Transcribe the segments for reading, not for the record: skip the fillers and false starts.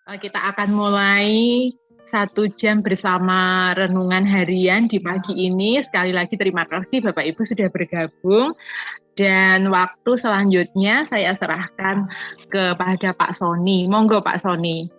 Kita akan mulai 1 jam bersama renungan harian di pagi ini. Sekali lagi terima kasih Bapak Ibu sudah bergabung. Dan waktu selanjutnya saya serahkan kepada Pak Sony. Monggo Pak Sony.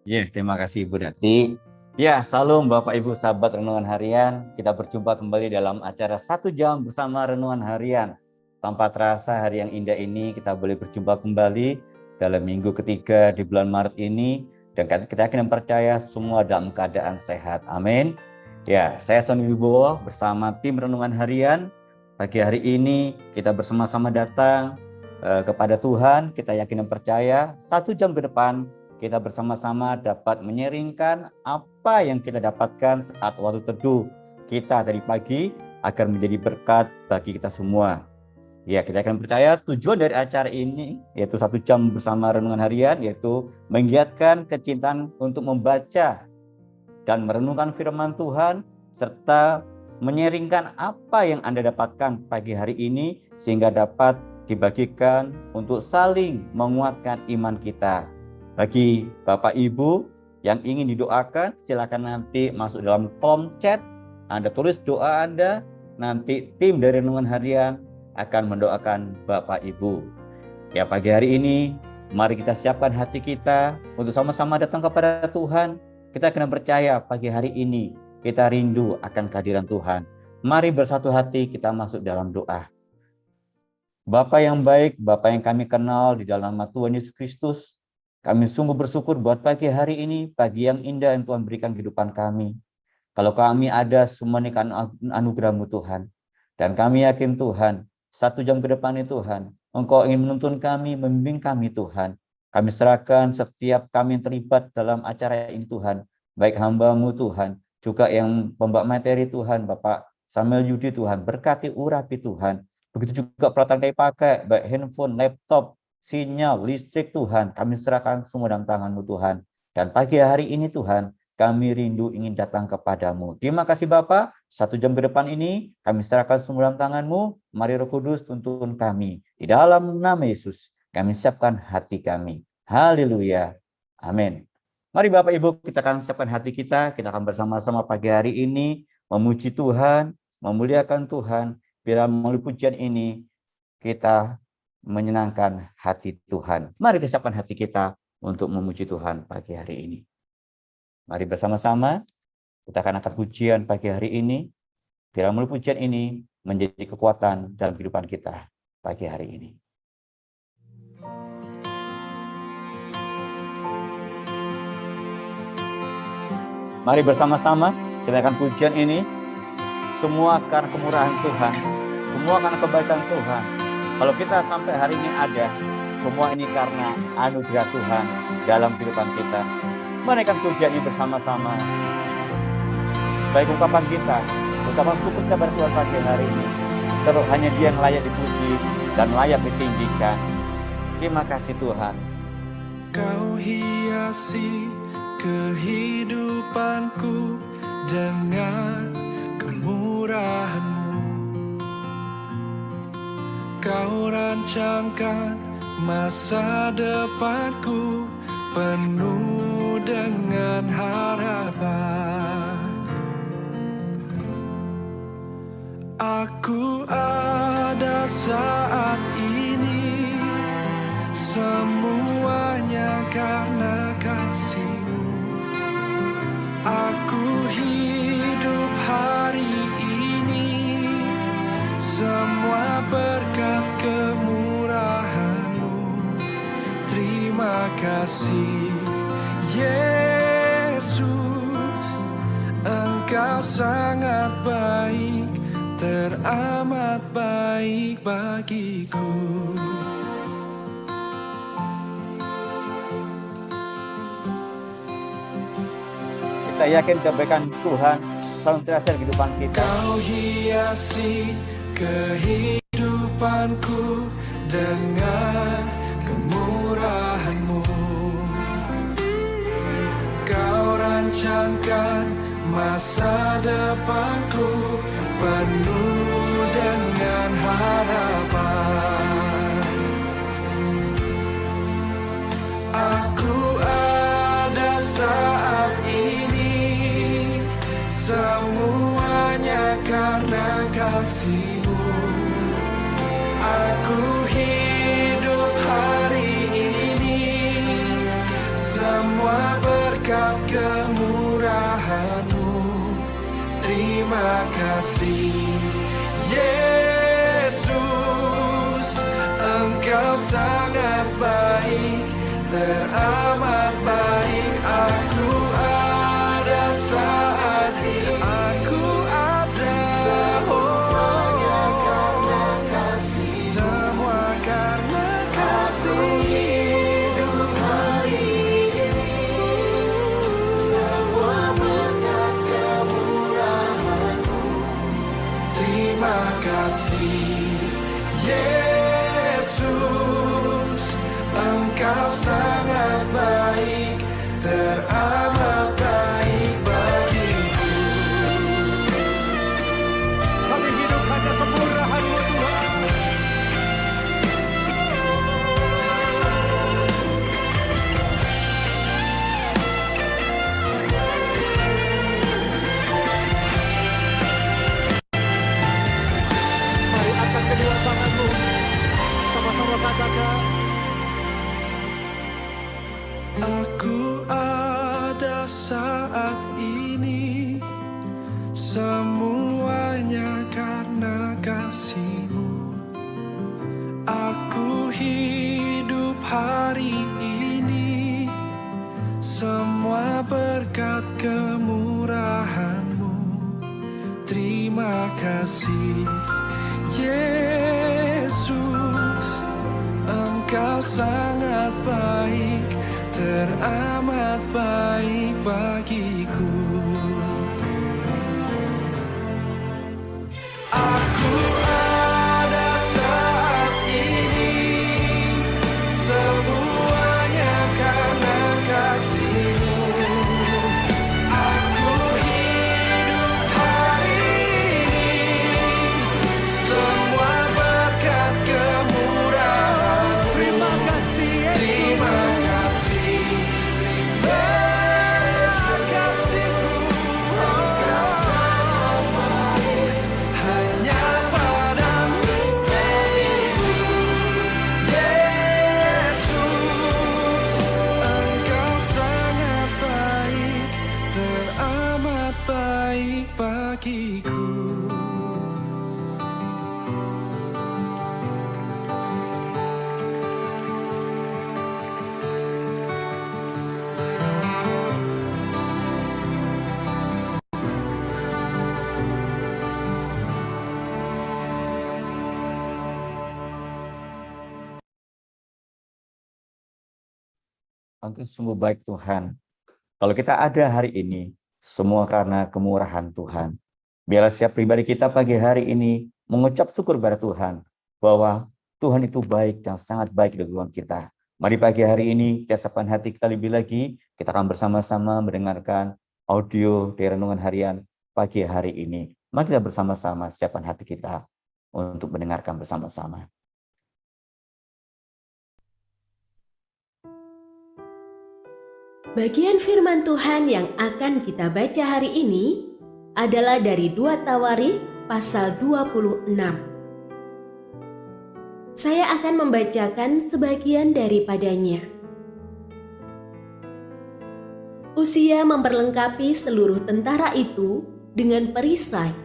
Ya, terima kasih Ibu Dati. Ya, salam Bapak Ibu sahabat renungan harian. Kita berjumpa kembali dalam acara 1 jam bersama renungan harian. Tanpa terasa hari yang indah ini kita boleh berjumpa kembali dalam minggu ketiga di bulan Maret ini. Dan kita yakin dan percaya semua dalam keadaan sehat. Amin. Ya, saya Sony Wibowo bersama tim renungan harian. Pagi hari ini kita bersama-sama datang kepada Tuhan. Kita yakin dan percaya 1 jam ke depan kita bersama-sama dapat menyeringkan apa yang kita dapatkan saat waktu teduh kita tadi pagi agar menjadi berkat bagi kita semua. Ya, kita akan percaya tujuan dari acara ini yaitu 1 jam bersama renungan harian, yaitu menggiatkan kecintaan untuk membaca dan merenungkan firman Tuhan serta menyeringkan apa yang Anda dapatkan pagi hari ini sehingga dapat dibagikan untuk saling menguatkan iman kita. Bagi Bapak Ibu yang ingin didoakan, silakan nanti masuk dalam kolom chat, Anda tulis doa Anda, nanti tim dari renungan harian akan mendoakan Bapak Ibu. Ya, pagi hari ini mari kita siapkan hati kita untuk sama-sama datang kepada Tuhan. Kita akan percaya pagi hari ini kita rindu akan kehadiran Tuhan. Mari bersatu hati kita masuk dalam doa. Bapa yang baik, Bapa yang kami kenal di dalam nama Tuhan Yesus Kristus, kami sungguh bersyukur buat pagi hari ini, pagi yang indah yang Tuhan berikan kehidupan kami. Kalau kami ada semua ini kan anugerah-Mu Tuhan. Dan kami yakin Tuhan, 1 jam ke depan ini Tuhan, Engkau ingin menuntun kami, membimbing kami Tuhan. Kami serahkan setiap kami yang terlibat dalam acara ini Tuhan. Baik hamba-Mu Tuhan, juga yang pembawa materi Tuhan, Bapak Samuel Yudi Tuhan, berkati urapi Tuhan. Begitu juga peralatan kami pakai, baik handphone, laptop, sinyal, listrik Tuhan, kami serahkan semua dalam tangan-Mu Tuhan. Dan pagi hari ini Tuhan, kami rindu ingin datang kepadamu. Terima kasih Bapa, 1 jam ke depan ini kami serahkan semua dalam tangan-Mu. Mari Roh Kudus tuntun kami. Di dalam nama Yesus, kami siapkan hati kami. Haleluya. Amin. Mari Bapak Ibu, kita akan siapkan hati kita. Kita akan bersama-sama pagi hari ini memuji Tuhan, memuliakan Tuhan. Biar melalui pujian ini kita menyenangkan hati Tuhan. Mari kita siapkan hati kita untuk memuji Tuhan pagi hari ini. Mari bersama-sama kita akan angkat pujian pagi hari ini. Biar melalui pujian ini menjadi kekuatan dalam kehidupan kita pagi hari ini. Mari bersama-sama kita akan pujian ini. Semua karena kemurahan Tuhan, semua karena kebaikan Tuhan. Kalau kita sampai hari ini ada, semua ini karena anugerah Tuhan dalam kehidupan kita. Mari kan pujian ini bersama-sama. Baik ungkapan kita, ucapan syukur kita kepada Tuhan pagi hari ini. Terus hanya Dia yang layak dipuji dan layak ditinggikan. Terima kasih Tuhan. Kau hiasi kehidupanku dengan kemurahan-Mu. Kau rancangkan masa depanku penuh dengan harapan. Aku ada saat ini, semuanya karena kasih-Mu. Aku hidup hari ini, semua berkat kemurahan-Mu. Terima kasih Yesus, Engkau sangat baik, teramat baik bagiku. Kita yakin kebaikan Tuhan selalu terasa di kehidupan kita. Kau hiasi kehidupanku dengan kemurahan-Mu. Kau rancangkan masa depanku penuh dengan harapan. Aku berkat kemurahan-Mu. Terima kasih Yesus, Engkau sangat baik, teramat baik. Aku ada saat ini, aku ada semuanya karena kasih, semua karena kasih. Hidup hari ini, semua berkat kemurahan-Mu. Terima kasih Yesus, Engkau sangat baik, teramat baik bagiku. Kami hidup hanya kemurahan-Mu Tuhan. Mari angkat kedua tanganmu, sama-sama katakan. Aku ada saat ini, semuanya karena kasih-Mu. Aku hidup hari ini, semua berkat kemurahan-Mu. Terima kasih Yesus, Engkau sangat baik, teramat baik bagiku. Aku ada saat ini, semuanya karena kasih-Mu. Aku hidup hari ini, semua berkat kemurahan-Mu. Terima kasih Yesus. Terima kasih Yesus, kasih-Mu. Engkau sangat baik, hanya padamu beribu. Yesus, Engkau sangat baik, teramat baik bagiku. Engkau sungguh baik Tuhan. Kalau kita ada hari ini, semua karena kemurahan Tuhan. Biarlah setiap pribadi kita pagi hari ini mengucap syukur pada Tuhan, bahwa Tuhan itu baik dan sangat baik di dalam kita. Mari pagi hari ini, kita siapkan hati kita lebih lagi, kita akan bersama-sama mendengarkan audio dari Renungan Harian pagi hari ini. Mari kita bersama-sama siapkan hati kita untuk mendengarkan bersama-sama. Bagian firman Tuhan yang akan kita baca hari ini adalah dari 2 Tawarikh pasal 26. Saya akan membacakan sebagian daripadanya. Uzia memperlengkapi seluruh tentara itu dengan perisai,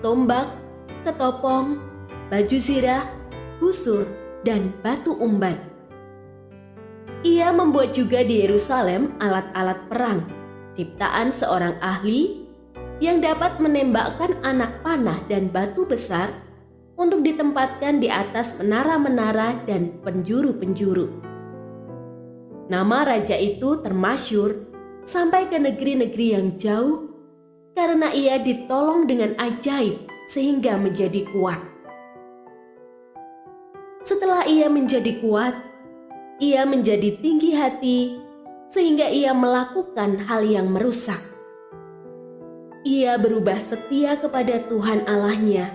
tombak, ketopong, baju zirah, busur, dan batu umban. Ia membuat juga di Yerusalem alat-alat perang, ciptaan seorang ahli yang dapat menembakkan anak panah dan batu besar untuk ditempatkan di atas menara-menara dan penjuru-penjuru. Nama raja itu termasyhur sampai ke negeri-negeri yang jauh karena ia ditolong dengan ajaib sehingga menjadi kuat. Setelah ia menjadi kuat, ia menjadi tinggi hati sehingga ia melakukan hal yang merusak. Ia berubah setia kepada Tuhan Allahnya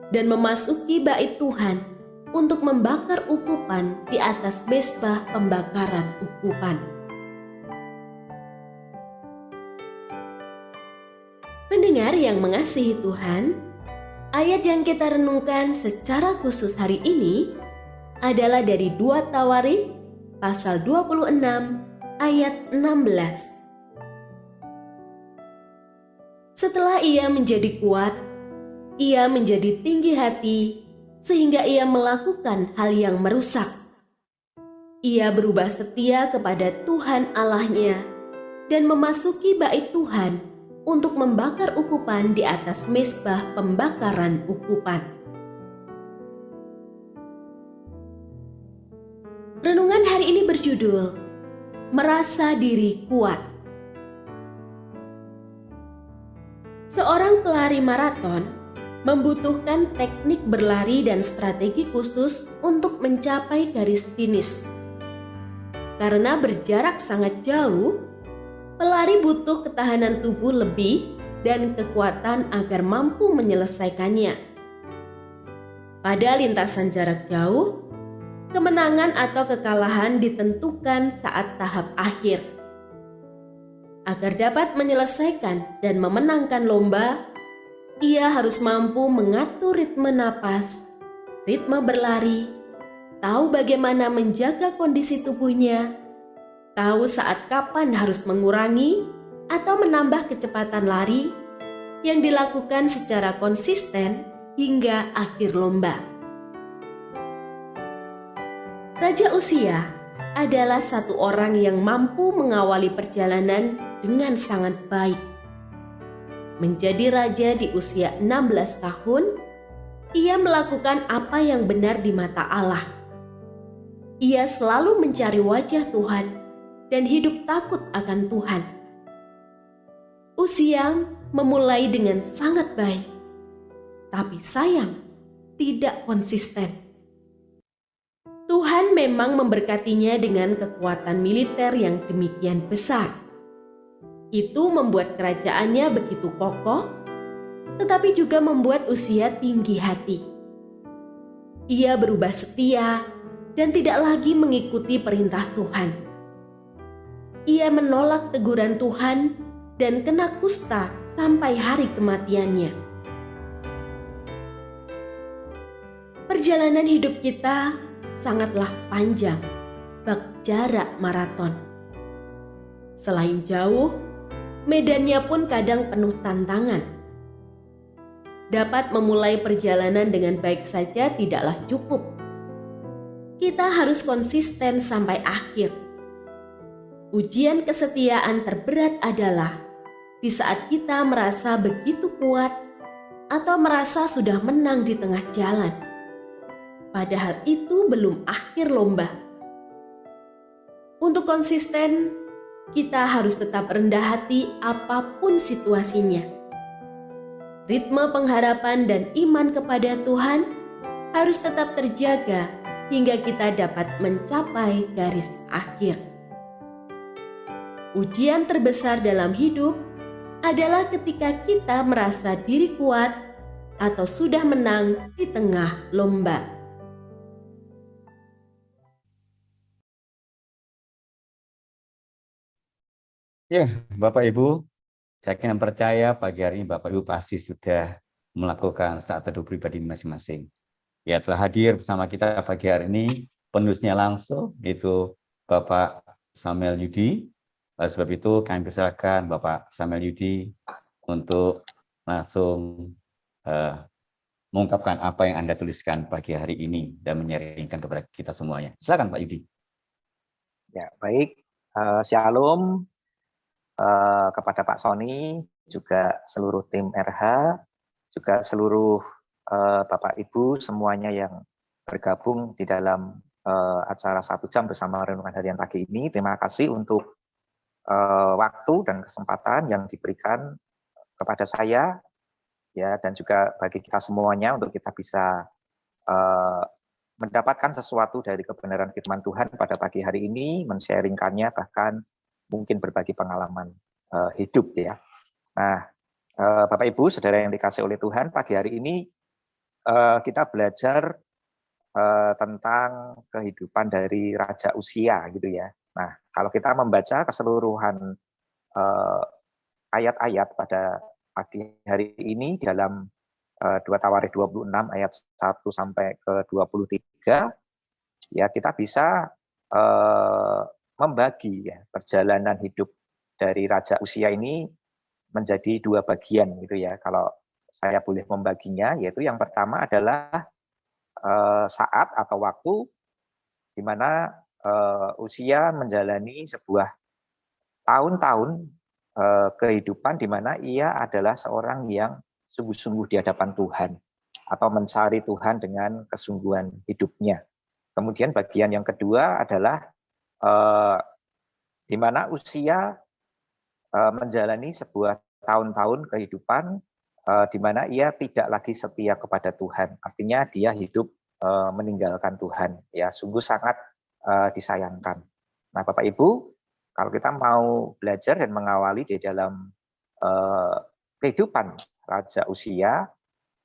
dan memasuki bait Tuhan untuk membakar ukupan di atas mezbah pembakaran ukupan. Pendengar yang mengasihi Tuhan, ayat yang kita renungkan secara khusus hari ini adalah dari 2 Tawarikh pasal 26 ayat 16 Setelah ia menjadi kuat, ia menjadi tinggi hati sehingga ia melakukan hal yang merusak. Ia berubah setia kepada Tuhan Allahnya dan memasuki bait Tuhan untuk membakar ukupan di atas mezbah pembakaran ukupan. Renungan hari ini berjudul Merasa Diri Kuat. Seorang pelari maraton membutuhkan teknik berlari dan strategi khusus untuk mencapai garis finish. Karena berjarak sangat jauh, pelari butuh ketahanan tubuh lebih dan kekuatan agar mampu menyelesaikannya. Pada lintasan jarak jauh, kemenangan atau kekalahan ditentukan saat tahap akhir. Agar dapat menyelesaikan dan memenangkan lomba, ia harus mampu mengatur ritme napas, ritme berlari, tahu bagaimana menjaga kondisi tubuhnya, tahu saat kapan harus mengurangi atau menambah kecepatan lari yang dilakukan secara konsisten hingga akhir lomba. Raja Uzia adalah satu orang yang mampu mengawali perjalanan dengan sangat baik. Menjadi raja di usia 16 tahun, ia melakukan apa yang benar di mata Allah. Ia selalu mencari wajah Tuhan dan hidup takut akan Tuhan. Uzia memulai dengan sangat baik, tapi sayang tidak konsisten. Tuhan memang memberkatinya dengan kekuatan militer yang demikian besar. Itu membuat kerajaannya begitu kokoh, tetapi juga membuat Uzia tinggi hati. Ia berubah setia dan tidak lagi mengikuti perintah Tuhan. Ia menolak teguran Tuhan dan kena kusta sampai hari kematiannya. Perjalanan hidup kita sangatlah panjang, bak jarak maraton. Selain jauh, medannya pun kadang penuh tantangan. Dapat memulai perjalanan dengan baik saja tidaklah cukup. Kita harus konsisten sampai akhir. Ujian kesetiaan terberat adalah di saat kita merasa begitu kuat atau merasa sudah menang di tengah jalan. Padahal itu belum akhir lomba. Untuk konsisten, kita harus tetap rendah hati apapun situasinya. Ritme pengharapan dan iman kepada Tuhan harus tetap terjaga hingga kita dapat mencapai garis akhir. Ujian terbesar dalam hidup adalah ketika kita merasa diri kuat atau sudah menang di tengah lomba. Ya, Bapak Ibu, saya yakin dan percaya pagi hari ini Bapak Ibu pasti sudah melakukan saat teduh pribadi masing-masing. Ya, telah hadir bersama kita pagi hari ini penulisnya langsung, yaitu Bapak Samuel Yudi. Oleh sebab itu kami persilakan Bapak Samuel Yudi untuk langsung mengungkapkan apa yang Anda tuliskan pagi hari ini dan menyaringkan kepada kita semuanya. Silakan Pak Yudi. Ya, baik. Shalom kepada Pak Sony, juga seluruh tim RH, juga seluruh Bapak Ibu semuanya yang bergabung di dalam acara 1 jam bersama Renungan Harian pagi ini. Terima kasih untuk waktu dan kesempatan yang diberikan kepada saya, ya, dan juga bagi kita semuanya untuk kita bisa mendapatkan sesuatu dari kebenaran firman Tuhan pada pagi hari ini, men-sharingkannya, bahkan mungkin berbagi pengalaman hidup, ya. Nah, Bapak Ibu, saudara yang dikasih oleh Tuhan, pagi hari ini kita belajar tentang kehidupan dari Raja Uzia, gitu ya. Nah, kalau kita membaca keseluruhan ayat-ayat pada pagi hari ini dalam 2 Tawarikh 26 ayat 1 sampai ke 23, ya kita bisa membagi ya perjalanan hidup dari Raja Uzia ini menjadi dua bagian gitu ya. Kalau saya boleh membaginya, yaitu yang pertama adalah saat atau waktu di mana usia menjalani sebuah tahun-tahun kehidupan di mana ia adalah seorang yang sungguh-sungguh di hadapan Tuhan atau mencari Tuhan dengan kesungguhan hidupnya. Kemudian bagian yang kedua adalah di mana usia menjalani sebuah tahun-tahun kehidupan di mana ia tidak lagi setia kepada Tuhan. Artinya dia hidup meninggalkan Tuhan. Ya, sungguh sangat disayangkan. Nah, Bapak Ibu, kalau kita mau belajar dan mengawali di dalam kehidupan Raja Usia,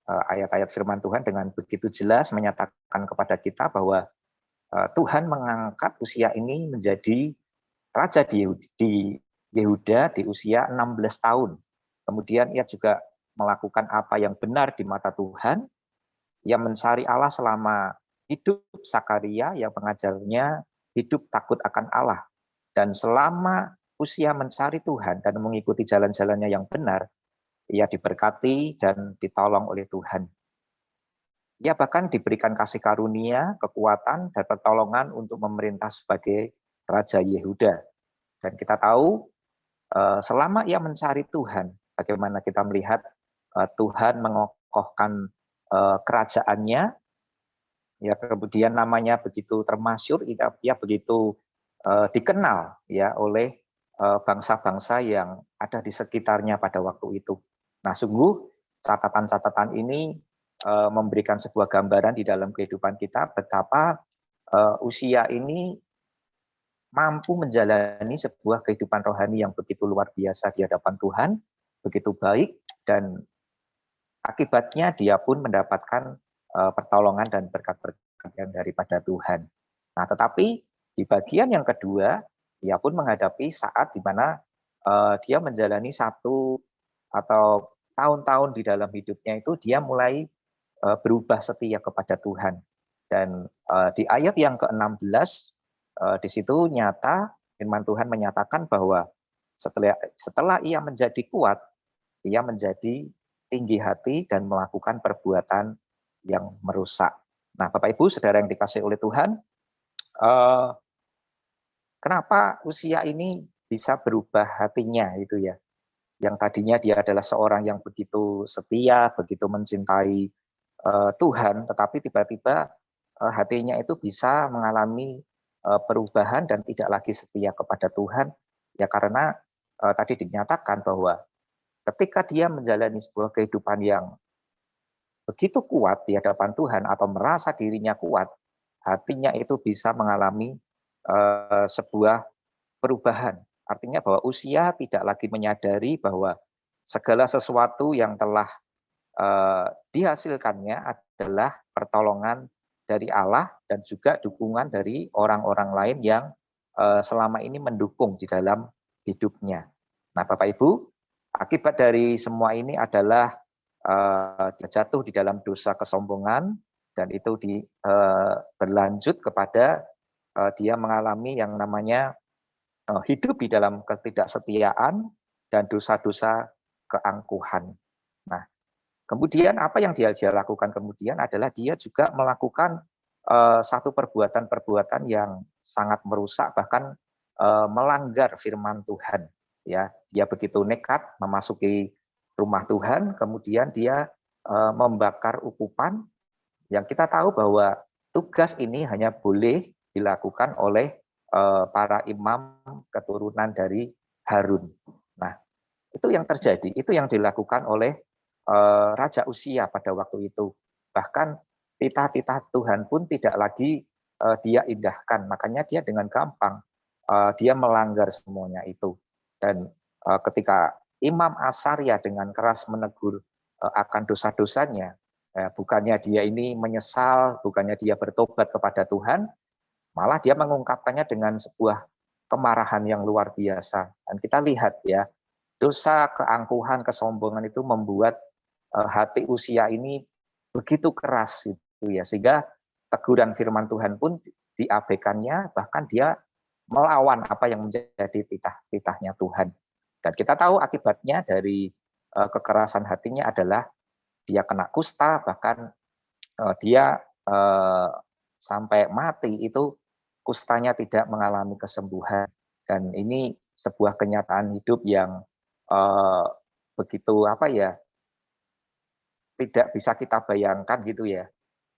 ayat-ayat firman Tuhan dengan begitu jelas menyatakan kepada kita bahwa Tuhan mengangkat Usia ini menjadi raja di Yehuda di usia 16 tahun. Kemudian ia juga melakukan apa yang benar di mata Tuhan. Ia mencari Allah selama hidup Sakaria yang mengajarnya hidup takut akan Allah. Dan selama Usia mencari Tuhan dan mengikuti jalan-jalannya yang benar, ia diberkati dan ditolong oleh Tuhan. Ia bahkan diberikan kasih karunia, kekuatan, dan pertolongan untuk memerintah sebagai Raja Yehuda. Dan kita tahu selama ia mencari Tuhan, bagaimana kita melihat Tuhan mengokohkan kerajaannya, ya kemudian namanya begitu termasyur, ia begitu dikenal ya oleh bangsa-bangsa yang ada di sekitarnya pada waktu itu. Nah, sungguh catatan-catatan ini memberikan sebuah gambaran di dalam kehidupan kita betapa Usia ini mampu menjalani sebuah kehidupan rohani yang begitu luar biasa di hadapan Tuhan, begitu baik, dan akibatnya dia pun mendapatkan pertolongan dan berkat-berkat yang daripada Tuhan. Nah, tetapi di bagian yang kedua, dia pun menghadapi saat di mana dia menjalani satu atau tahun-tahun di dalam hidupnya itu dia mulai berubah setia kepada Tuhan. Dan di ayat yang ke-16, di situ nyata firman Tuhan menyatakan bahwa setelah ia menjadi kuat, ia menjadi tinggi hati dan melakukan perbuatan yang merusak. Nah, Bapak Ibu, saudara yang dikasihi oleh Tuhan, kenapa Usia ini bisa berubah hatinya itu ya? Yang tadinya dia adalah seorang yang begitu setia, begitu mencintai Tuhan, tetapi tiba-tiba hatinya itu bisa mengalami perubahan dan tidak lagi setia kepada Tuhan, ya karena tadi dinyatakan bahwa ketika dia menjalani sebuah kehidupan yang begitu kuat di hadapan Tuhan atau merasa dirinya kuat, hatinya itu bisa mengalami sebuah perubahan. Artinya bahwa Usia tidak lagi menyadari bahwa segala sesuatu yang telah dihasilkannya adalah pertolongan dari Allah dan juga dukungan dari orang-orang lain yang selama ini mendukung di dalam hidupnya. Nah, Bapak Ibu, akibat dari semua ini adalah dia jatuh di dalam dosa kesombongan dan itu berlanjut kepada dia mengalami yang namanya hidup di dalam ketidaksetiaan dan dosa-dosa keangkuhan. Nah, kemudian apa yang dia lakukan kemudian adalah dia juga melakukan satu perbuatan-perbuatan yang sangat merusak, bahkan melanggar firman Tuhan. Ya, dia begitu nekat memasuki rumah Tuhan, kemudian dia membakar ukupan yang kita tahu bahwa tugas ini hanya boleh dilakukan oleh para imam keturunan dari Harun. Nah, itu yang terjadi, itu yang dilakukan oleh Raja Usia pada waktu itu. Bahkan titah-titah Tuhan pun tidak lagi dia indahkan. Makanya dia dengan gampang dia melanggar semuanya itu. Dan ketika Imam Asaria dengan keras menegur akan dosa-dosanya, bukannya dia ini menyesal, bukannya dia bertobat kepada Tuhan, malah dia mengungkapkannya dengan sebuah kemarahan yang luar biasa. Dan kita lihat ya, dosa, keangkuhan, kesombongan itu membuat hati Usia ini begitu keras itu ya, sehingga teguran firman Tuhan pun diabaikannya, bahkan dia melawan apa yang menjadi titah-titahnya Tuhan. Dan kita tahu akibatnya dari kekerasan hatinya adalah dia kena kusta, bahkan dia sampai mati itu kustanya tidak mengalami kesembuhan. Dan ini sebuah kenyataan hidup yang begitu tidak bisa kita bayangkan gitu ya.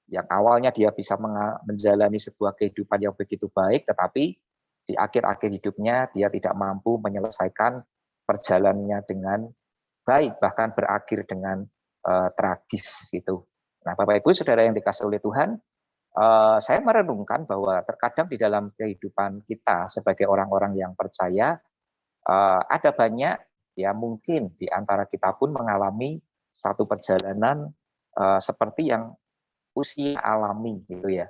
Yang awalnya dia bisa menjalani sebuah kehidupan yang begitu baik, tetapi di akhir-akhir hidupnya dia tidak mampu menyelesaikan perjalanannya dengan baik, bahkan berakhir dengan tragis gitu. Nah, Bapak Ibu Saudara yang dikasihi oleh Tuhan, saya merenungkan bahwa terkadang di dalam kehidupan kita sebagai orang-orang yang percaya, ada banyak ya mungkin di antara kita pun mengalami satu perjalanan seperti yang usia alami gitu ya.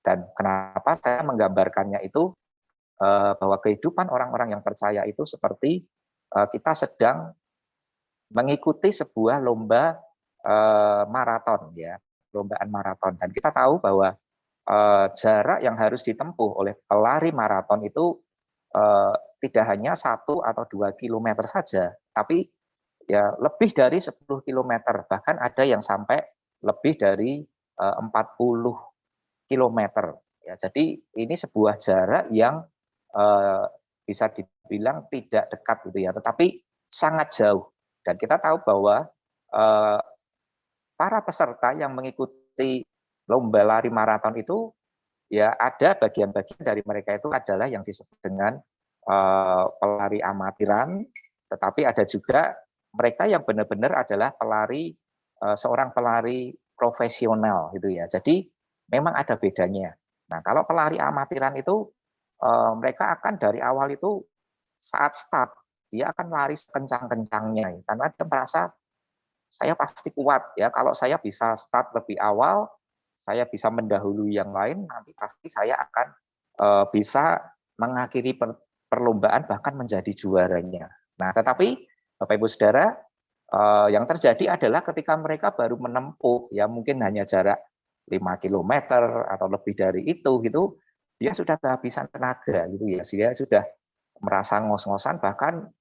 Dan kenapa saya menggambarkannya itu bahwa kehidupan orang-orang yang percaya itu seperti kita sedang mengikuti sebuah lomba maraton ya, perlombaan maraton. Dan kita tahu bahwa jarak yang harus ditempuh oleh pelari maraton itu tidak hanya 1 atau 2 kilometer saja, tapi ya lebih dari 10 kilometer, bahkan ada yang sampai lebih dari 40 kilometer. Ya, jadi ini sebuah jarak yang bisa dibilang tidak dekat gitu ya, tetapi sangat jauh. Dan kita tahu bahwa para peserta yang mengikuti lomba lari maraton itu ya ada bagian-bagian dari mereka itu adalah yang disebut dengan pelari amatiran, tetapi ada juga mereka yang benar-benar adalah seorang pelari profesional gitu ya. Jadi memang ada bedanya. Nah, kalau pelari amatiran itu mereka akan dari awal itu saat start dia akan lari sekencang-kencangnya karena dia merasa saya pasti kuat ya. Kalau saya bisa start lebih awal, saya bisa mendahului yang lain, nanti pasti saya akan bisa mengakhiri perlombaan bahkan menjadi juaranya. Nah, tetapi Bapak Ibu Saudara, yang terjadi adalah ketika mereka baru menempuh ya mungkin hanya jarak 5 kilometer atau lebih dari itu gitu, dia sudah kehabisan tenaga gitu ya. Dia sudah merasa ngos-ngosan bahkan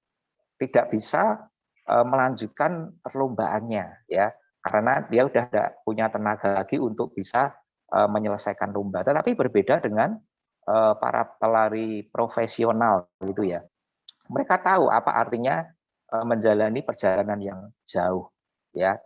tidak bisa melanjutkan perlombaannya ya. Karena dia sudah tidak punya tenaga lagi untuk bisa menyelesaikan lomba. Tetapi berbeda dengan para pelari profesional gitu ya. Mereka tahu apa artinya menjalani perjalanan yang jauh ya.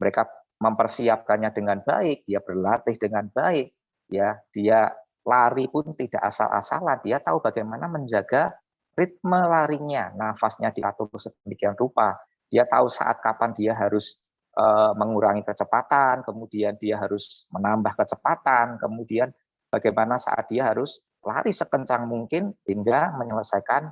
Mereka mempersiapkannya dengan baik, dia berlatih dengan baik ya. Dia lari pun tidak asal-asalan, dia tahu bagaimana menjaga ritme larinya, nafasnya diatur sedemikian rupa. Dia tahu saat kapan dia harus mengurangi kecepatan, kemudian dia harus menambah kecepatan, kemudian bagaimana saat dia harus lari sekencang mungkin hingga menyelesaikan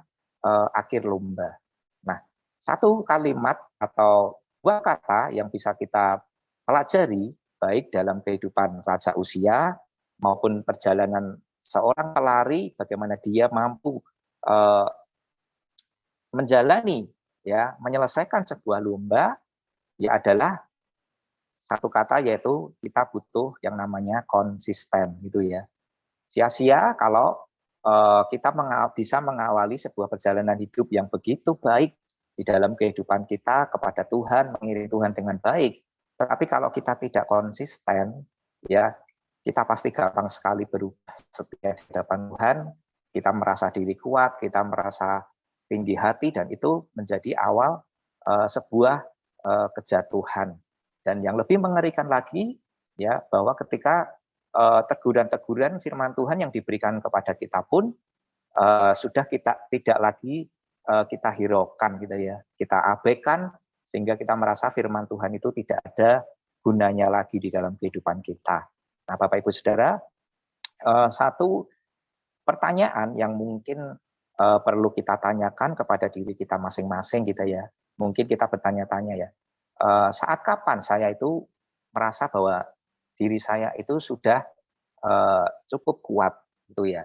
akhir lomba. Nah, satu kalimat atau 2 kata yang bisa kita pelajari baik dalam kehidupan Raja Usia maupun perjalanan seorang pelari, bagaimana dia mampu menjalani ya menyelesaikan sebuah lomba ya adalah satu kata, yaitu kita butuh yang namanya konsisten gitu ya. Sia-sia kalau kita bisa mengawali sebuah perjalanan hidup yang begitu baik di dalam kehidupan kita kepada Tuhan, mengiringi Tuhan dengan baik. Tetapi kalau kita tidak konsisten, ya kita pasti gampang sekali berubah setia di hadapan Tuhan. Kita merasa diri kuat, kita merasa tinggi hati, dan itu menjadi awal sebuah kejatuhan. Dan yang lebih mengerikan lagi, ya bahwa ketika teguran-teguran firman Tuhan yang diberikan kepada kita pun sudah kita tidak lagi kita hiraukan gitu ya, kita abaikan sehingga kita merasa firman Tuhan itu tidak ada gunanya lagi di dalam kehidupan kita. Nah, Bapak Ibu Saudara, satu pertanyaan yang mungkin perlu kita tanyakan kepada diri kita masing-masing gitu ya. Mungkin kita bertanya-tanya ya, saat kapan saya itu merasa bahwa diri saya itu sudah cukup kuat gitu ya.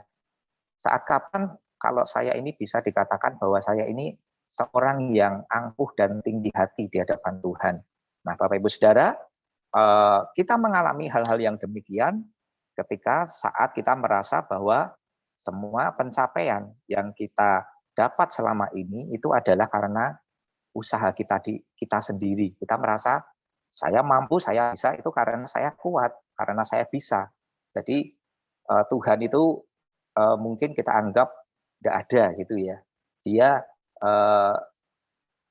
Saat kapan kalau saya ini bisa dikatakan bahwa saya ini seorang yang angkuh dan tinggi hati di hadapan Tuhan. Nah, Bapak Ibu Saudara, kita mengalami hal-hal yang demikian ketika saat kita merasa bahwa semua pencapaian yang kita dapat selama ini itu adalah karena usaha kita sendiri. Kita merasa saya mampu, saya bisa itu karena saya kuat, karena saya bisa. Jadi Tuhan itu mungkin kita anggap tidak ada gitu ya. Dia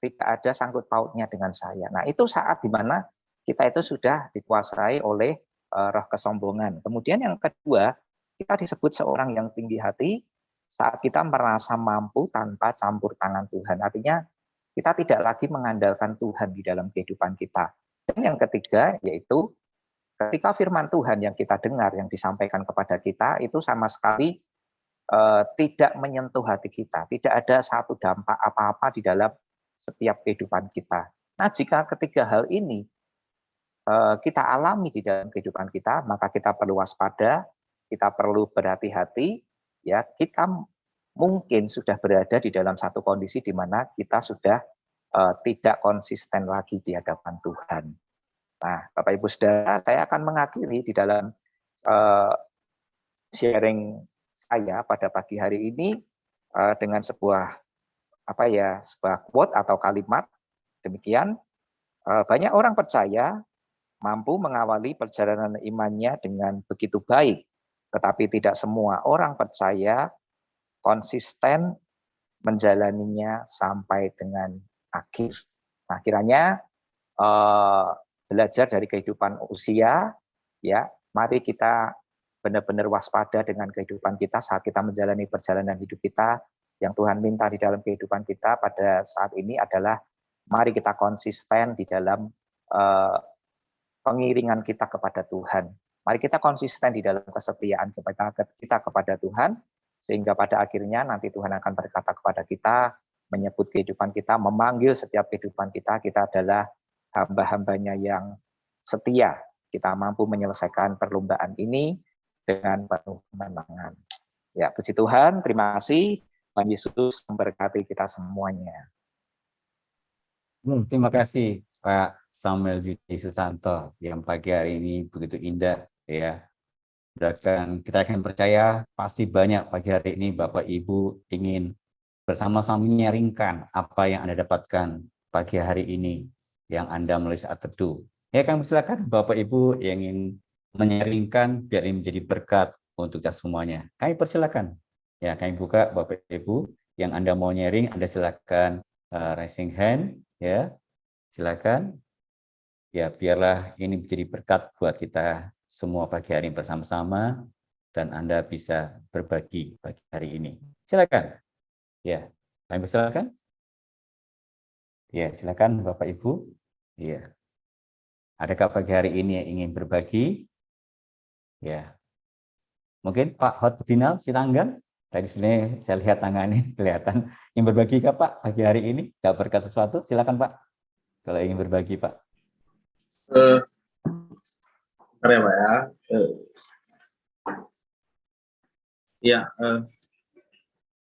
tidak ada sangkut pautnya dengan saya. Nah, itu saat di mana kita itu sudah dikuasai oleh roh kesombongan. Kemudian yang kedua, kita disebut seorang yang tinggi hati saat kita merasa mampu tanpa campur tangan Tuhan. Artinya kita tidak lagi mengandalkan Tuhan di dalam kehidupan kita. Dan yang ketiga yaitu ketika firman Tuhan yang kita dengar, yang disampaikan kepada kita itu sama sekali tidak menyentuh hati kita. Tidak ada satu dampak apa-apa di dalam setiap kehidupan kita. Nah, jika ketiga hal ini kita alami di dalam kehidupan kita, maka kita perlu waspada, kita perlu berhati-hati, ya kita mungkin sudah berada di dalam satu kondisi di mana kita sudah tidak konsisten lagi di hadapan Tuhan. Nah, Bapak Ibu Saudara, saya akan mengakhiri di dalam sharing saya pada pagi hari ini dengan sebuah sebuah quote atau kalimat demikian. Banyak orang percaya mampu mengawali perjalanan imannya dengan begitu baik, tetapi tidak semua orang percaya konsisten menjalaninya sampai dengan akhir. Nah, kiranya belajar dari kehidupan usia, ya, mari kita benar-benar waspada dengan kehidupan kita saat kita menjalani perjalanan hidup kita. Yang Tuhan minta di dalam kehidupan kita pada saat ini adalah mari kita konsisten di dalam pengiringan kita kepada Tuhan. Mari kita konsisten di dalam kesetiaan kita kepada Tuhan, sehingga pada akhirnya nanti Tuhan akan berkata kepada kita, menyebut kehidupan kita, memanggil setiap kehidupan kita adalah hamba-hambanya yang setia. Kita mampu menyelesaikan perlombaan ini dengan penuh kemenangan. Ya, puji Tuhan, terima kasih. Tuhan Yesus memberkati kita semuanya. Terima kasih Pak Samuel Yudi Susanto yang pagi hari ini begitu indah ya. Dan kita akan percaya pasti banyak pagi hari ini Bapak Ibu ingin bersama-sama menyaringkan apa yang Anda dapatkan pagi hari ini yang Anda melalui saat teduh. Ya, kami silakan Bapak Ibu yang ingin menyaringkan biar ini menjadi berkat untuk kita semuanya. Kami persilakan. Ya, kami buka Bapak Ibu yang Anda mau nyaring, Anda silakan raising hand ya. Silakan. Ya, biarlah ini menjadi berkat buat kita semua pagi hari ini bersama-sama dan Anda bisa berbagi pagi hari ini. Silakan. Ya, kami persilakan. Ya, silakan Bapak Ibu. Ya. Adakah pagi hari ini yang ingin berbagi? Ya. Mungkin Pak Hotbinal Sitanggang. Tadi sebenarnya saya lihat tangannya kelihatan. Ingin berbagi kah Pak pagi hari ini? Tidak berkat sesuatu? Silakan Pak. Kalau ingin berbagi Pak. Bentar ya Pak ya. Ya,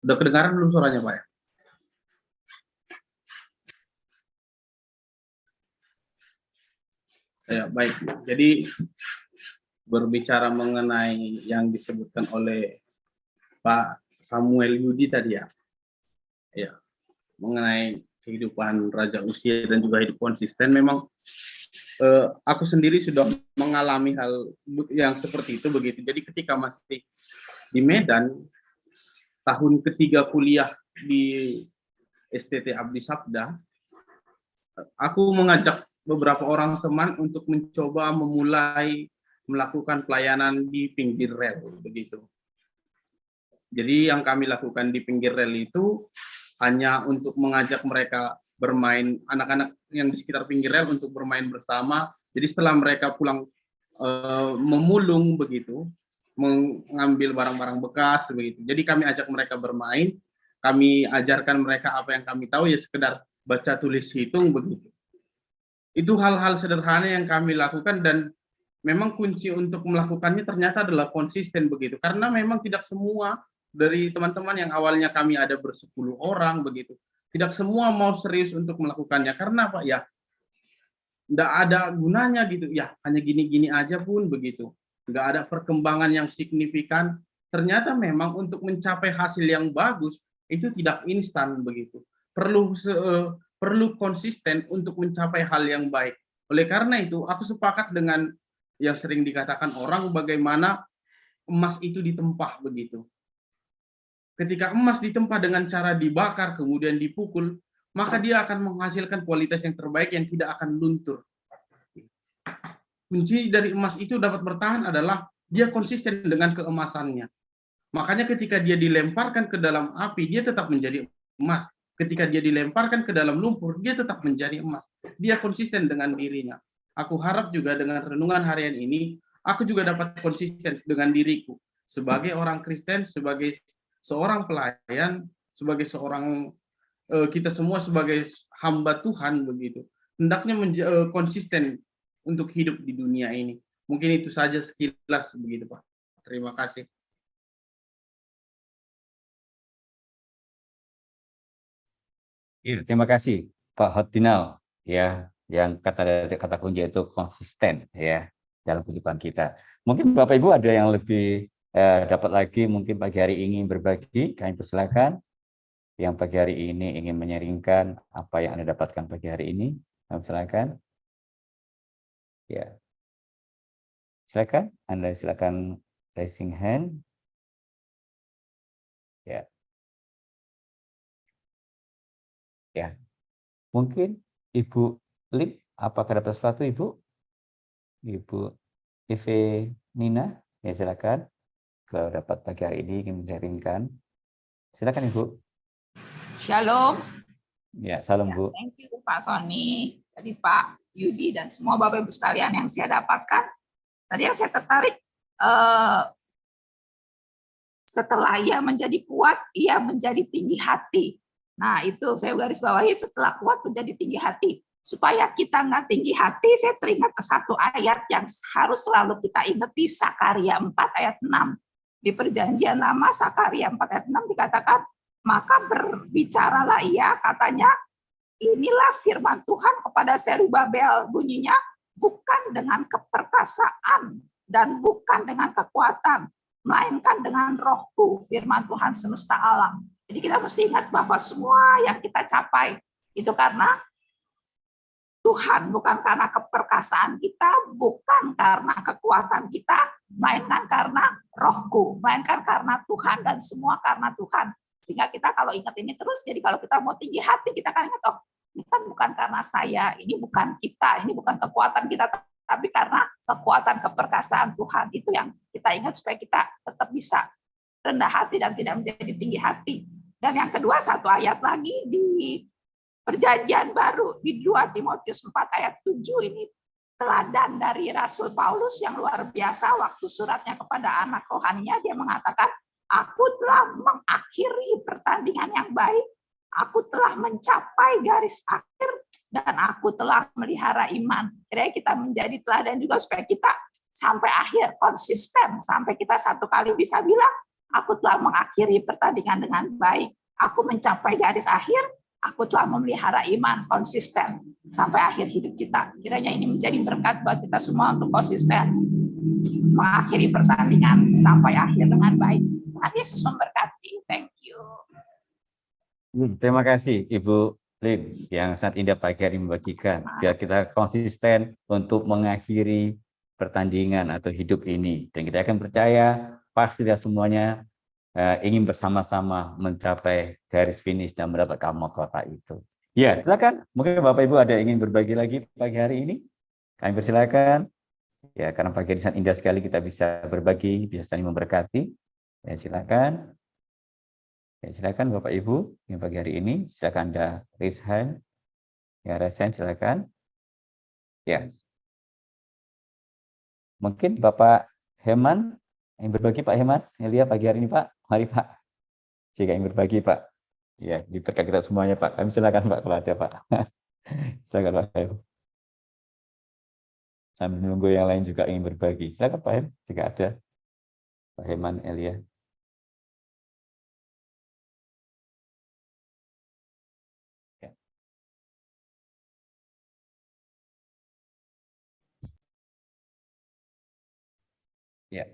udah kedengaran belum suaranya Pak ya? Ya, baik. Jadi berbicara mengenai yang disebutkan oleh Pak Samuel Yudi tadi ya, mengenai kehidupan Raja Usia dan juga hidup konsisten, memang aku sendiri sudah mengalami hal yang seperti itu begitu. Jadi ketika masih di Medan, tahun ketiga kuliah di STT Abdi Sabda, aku mengajak beberapa orang teman untuk mencoba memulai melakukan pelayanan di pinggir rel begitu. Jadi yang kami lakukan di pinggir rel itu hanya untuk mengajak mereka bermain, anak-anak yang di sekitar pinggir rel untuk bermain bersama. Jadi setelah mereka pulang memulung begitu, mengambil barang-barang bekas begitu. Jadi kami ajak mereka bermain, kami ajarkan mereka apa yang kami tahu, ya sekedar baca tulis hitung begitu. Itu hal-hal sederhana yang kami lakukan, dan memang kunci untuk melakukannya ternyata adalah konsisten begitu. Karena memang tidak semua dari teman-teman yang awalnya kami ada bersepuluh orang begitu, tidak semua mau serius untuk melakukannya. Karena apa ya? Tidak ada gunanya gitu. Ya hanya gini-gini aja pun begitu. Nggak ada perkembangan yang signifikan. Ternyata memang untuk mencapai hasil yang bagus, itu tidak instan begitu. Perlu konsisten untuk mencapai hal yang baik. Oleh karena itu, aku sepakat dengan yang sering dikatakan orang bagaimana emas itu ditempah begitu. Ketika emas ditempah dengan cara dibakar kemudian dipukul, maka dia akan menghasilkan kualitas yang terbaik yang tidak akan luntur. Kunci dari emas itu dapat bertahan adalah dia konsisten dengan keemasannya. Makanya ketika dia dilemparkan ke dalam api, dia tetap menjadi emas. Ketika dia dilemparkan ke dalam lumpur, dia tetap menjadi emas. Dia konsisten dengan dirinya. Aku harap juga dengan renungan harian ini, aku juga dapat konsisten dengan diriku. Sebagai orang Kristen, sebagai seorang pelayan, sebagai seorang kita semua sebagai hamba Tuhan begitu. Hendaknya konsisten untuk hidup di dunia ini. Mungkin itu saja sekilas begitu, Pak. Terima kasih. Iya, terima kasih Pak Hotinal ya, yang kata kunci itu konsisten ya dalam kehidupan kita. Mungkin Bapak Ibu ada yang lebih dapat lagi mungkin pagi hari ingin berbagi, kami persilakan. Yang pagi hari ini ingin menyaringkan apa yang Anda dapatkan pagi hari ini, kami silakan. Ya, silakan. Anda silakan raising hand. Ya, ya. Mungkin Ibu Lip, apakah dapat sesuatu Ibu? Ibu Ive Nina, ya silakan. Kalau dapat pagi hari ini ingin menyaringkan, silakan Ibu. Shalom. Ya, salam Bu. Thank you Pak Sony, tadi Pak Yudi dan semua Bapak Ibu sekalian yang saya dapatkan. Tadi yang saya tertarik, setelah ia menjadi kuat, ia menjadi tinggi hati. Nah itu saya garis bawahi, setelah kuat menjadi tinggi hati. Supaya kita nggak tinggi hati, saya teringat ke satu ayat yang harus selalu kita ingat di Sakaria 4 ayat 6. Di perjanjian lama Sakaria 4 ayat 6 dikatakan, maka berbicaralah ia, katanya, inilah firman Tuhan kepada Zerubabel, bunyinya, bukan dengan keperkasaan dan bukan dengan kekuatan, melainkan dengan rohku, firman Tuhan semesta alam. Jadi kita mesti ingat bahwa semua yang kita capai itu karena Tuhan, bukan karena keperkasaan kita, bukan karena kekuatan kita, melainkan karena rohku, melainkan karena Tuhan, dan semua karena Tuhan. Sehingga kita kalau ingat ini terus, jadi kalau kita mau tinggi hati, kita kan ingat, oh ini kan bukan karena saya, ini bukan kita, ini bukan kekuatan kita, tapi karena kekuatan keperkasaan Tuhan. Itu yang kita ingat supaya kita tetap bisa rendah hati dan tidak menjadi tinggi hati. Dan yang kedua, satu ayat lagi di Perjanjian Baru di 2 Timotius 4 ayat 7, ini teladan dari Rasul Paulus yang luar biasa. Waktu suratnya kepada anak rohaninya, dia mengatakan, aku telah mengakhiri pertandingan yang baik, aku telah mencapai garis akhir, dan aku telah melihara iman. Kira-kira kita menjadi teladan juga supaya kita sampai akhir konsisten, sampai kita satu kali bisa bilang, aku telah mengakhiri pertandingan dengan baik, aku mencapai garis akhir, aku telah memelihara iman, konsisten sampai akhir hidup kita. Kiranya ini menjadi berkat buat kita semua untuk konsisten mengakhiri pertandingan sampai akhir dengan baik. Tuhan Yesus memberkati. Thank you. Terima kasih Ibu Lin yang sangat indah pagi hari membagikan. Biar kita konsisten untuk mengakhiri pertandingan atau hidup ini. Dan kita akan percaya pasti kita semuanya ingin bersama-sama mencapai garis finish dan mendapatkan mahkota itu. Ya, silakan. Mungkin Bapak Ibu ada yang ingin berbagi lagi pagi hari ini. Kami persilakan. Ya, karena pagi hari sangat indah sekali kita bisa berbagi, bisa saling memberkati. Ya, silakan. Ya, silakan Bapak Ibu yang pagi hari ini. Silakan Anda raise hand. Ya, raise hand silakan. Ya. Mungkin Bapak Heman yang berbagi, Pak Heman. Elia pagi hari ini, Pak. Mari Pak, jika ingin berbagi Pak, ya diberkat kita semuanya Pak. Kami silakan Pak kalau ada Pak. Silakan Pak Hem. Sambil menunggu yang lain juga ingin berbagi. Silakan Pak Hem, jika ada. Pak Heman, Elia. Ya. Ya.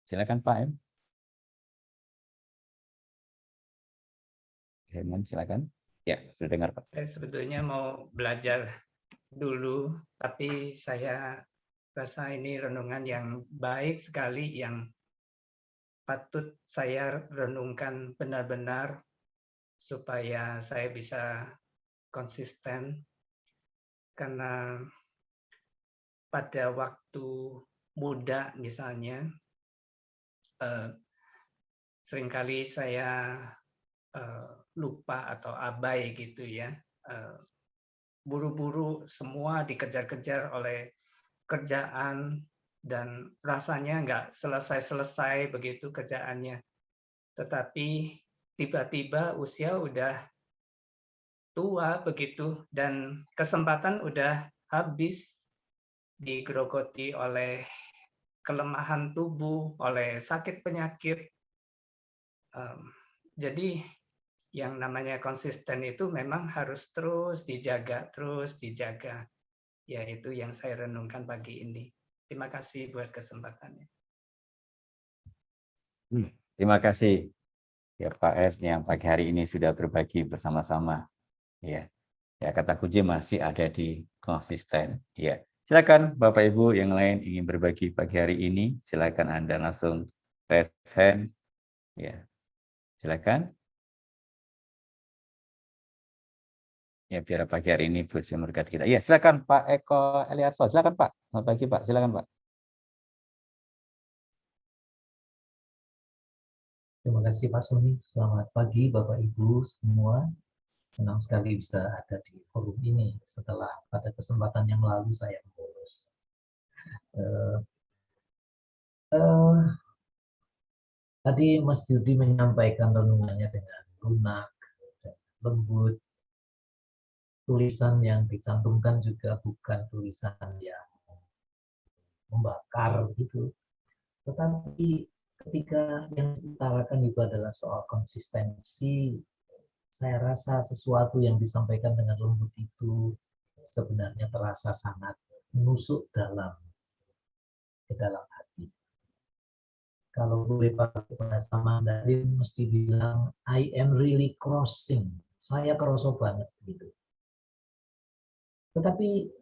Silakan Pak Hem. Herman, silakan. Ya, sudah dengar Pak. Saya sebetulnya mau belajar dulu, tapi saya rasa ini renungan yang baik sekali, yang patut saya renungkan benar-benar supaya saya bisa konsisten. Karena pada waktu muda misalnya, seringkali saya lupa atau abai gitu ya. Buru-buru semua dikejar-kejar oleh kerjaan dan rasanya nggak selesai-selesai begitu kerjaannya. Tetapi tiba-tiba usia udah tua begitu dan kesempatan udah habis, digerogoti oleh kelemahan tubuh, oleh sakit penyakit. Jadi yang namanya konsisten itu memang harus terus dijaga. Ya, itu yang saya renungkan pagi ini. Terima kasih buat kesempatannya. Terima kasih ya Pak S yang pagi hari ini sudah berbagi bersama-sama. Ya, kata kunci masih ada di konsisten. Ya, silakan Bapak Ibu yang lain ingin berbagi pagi hari ini, silakan Anda langsung raise hand. Ya, silakan. Ya, biar pagi hari ini bisa memberkati kita. Ya, silakan Pak Eko Eliarso. Silakan Pak. Selamat pagi Pak. Silakan Pak. Terima kasih Pak Sony. Selamat pagi Bapak Ibu semua. Senang sekali bisa ada di forum ini setelah pada kesempatan yang lalu saya mengurus. Tadi Mas Yudi menyampaikan renungannya dengan lunak dan lembut. Tulisan yang dicantumkan juga bukan tulisan yang membakar gitu. Tetapi ketika yang diutarakan itu adalah soal konsistensi, saya rasa sesuatu yang disampaikan dengan lembut itu sebenarnya terasa sangat menusuk ke dalam hati. Kalau boleh pakai bahasa Mandarin mesti bilang I am really crossing. Saya kerosok banget gitu. Tetapi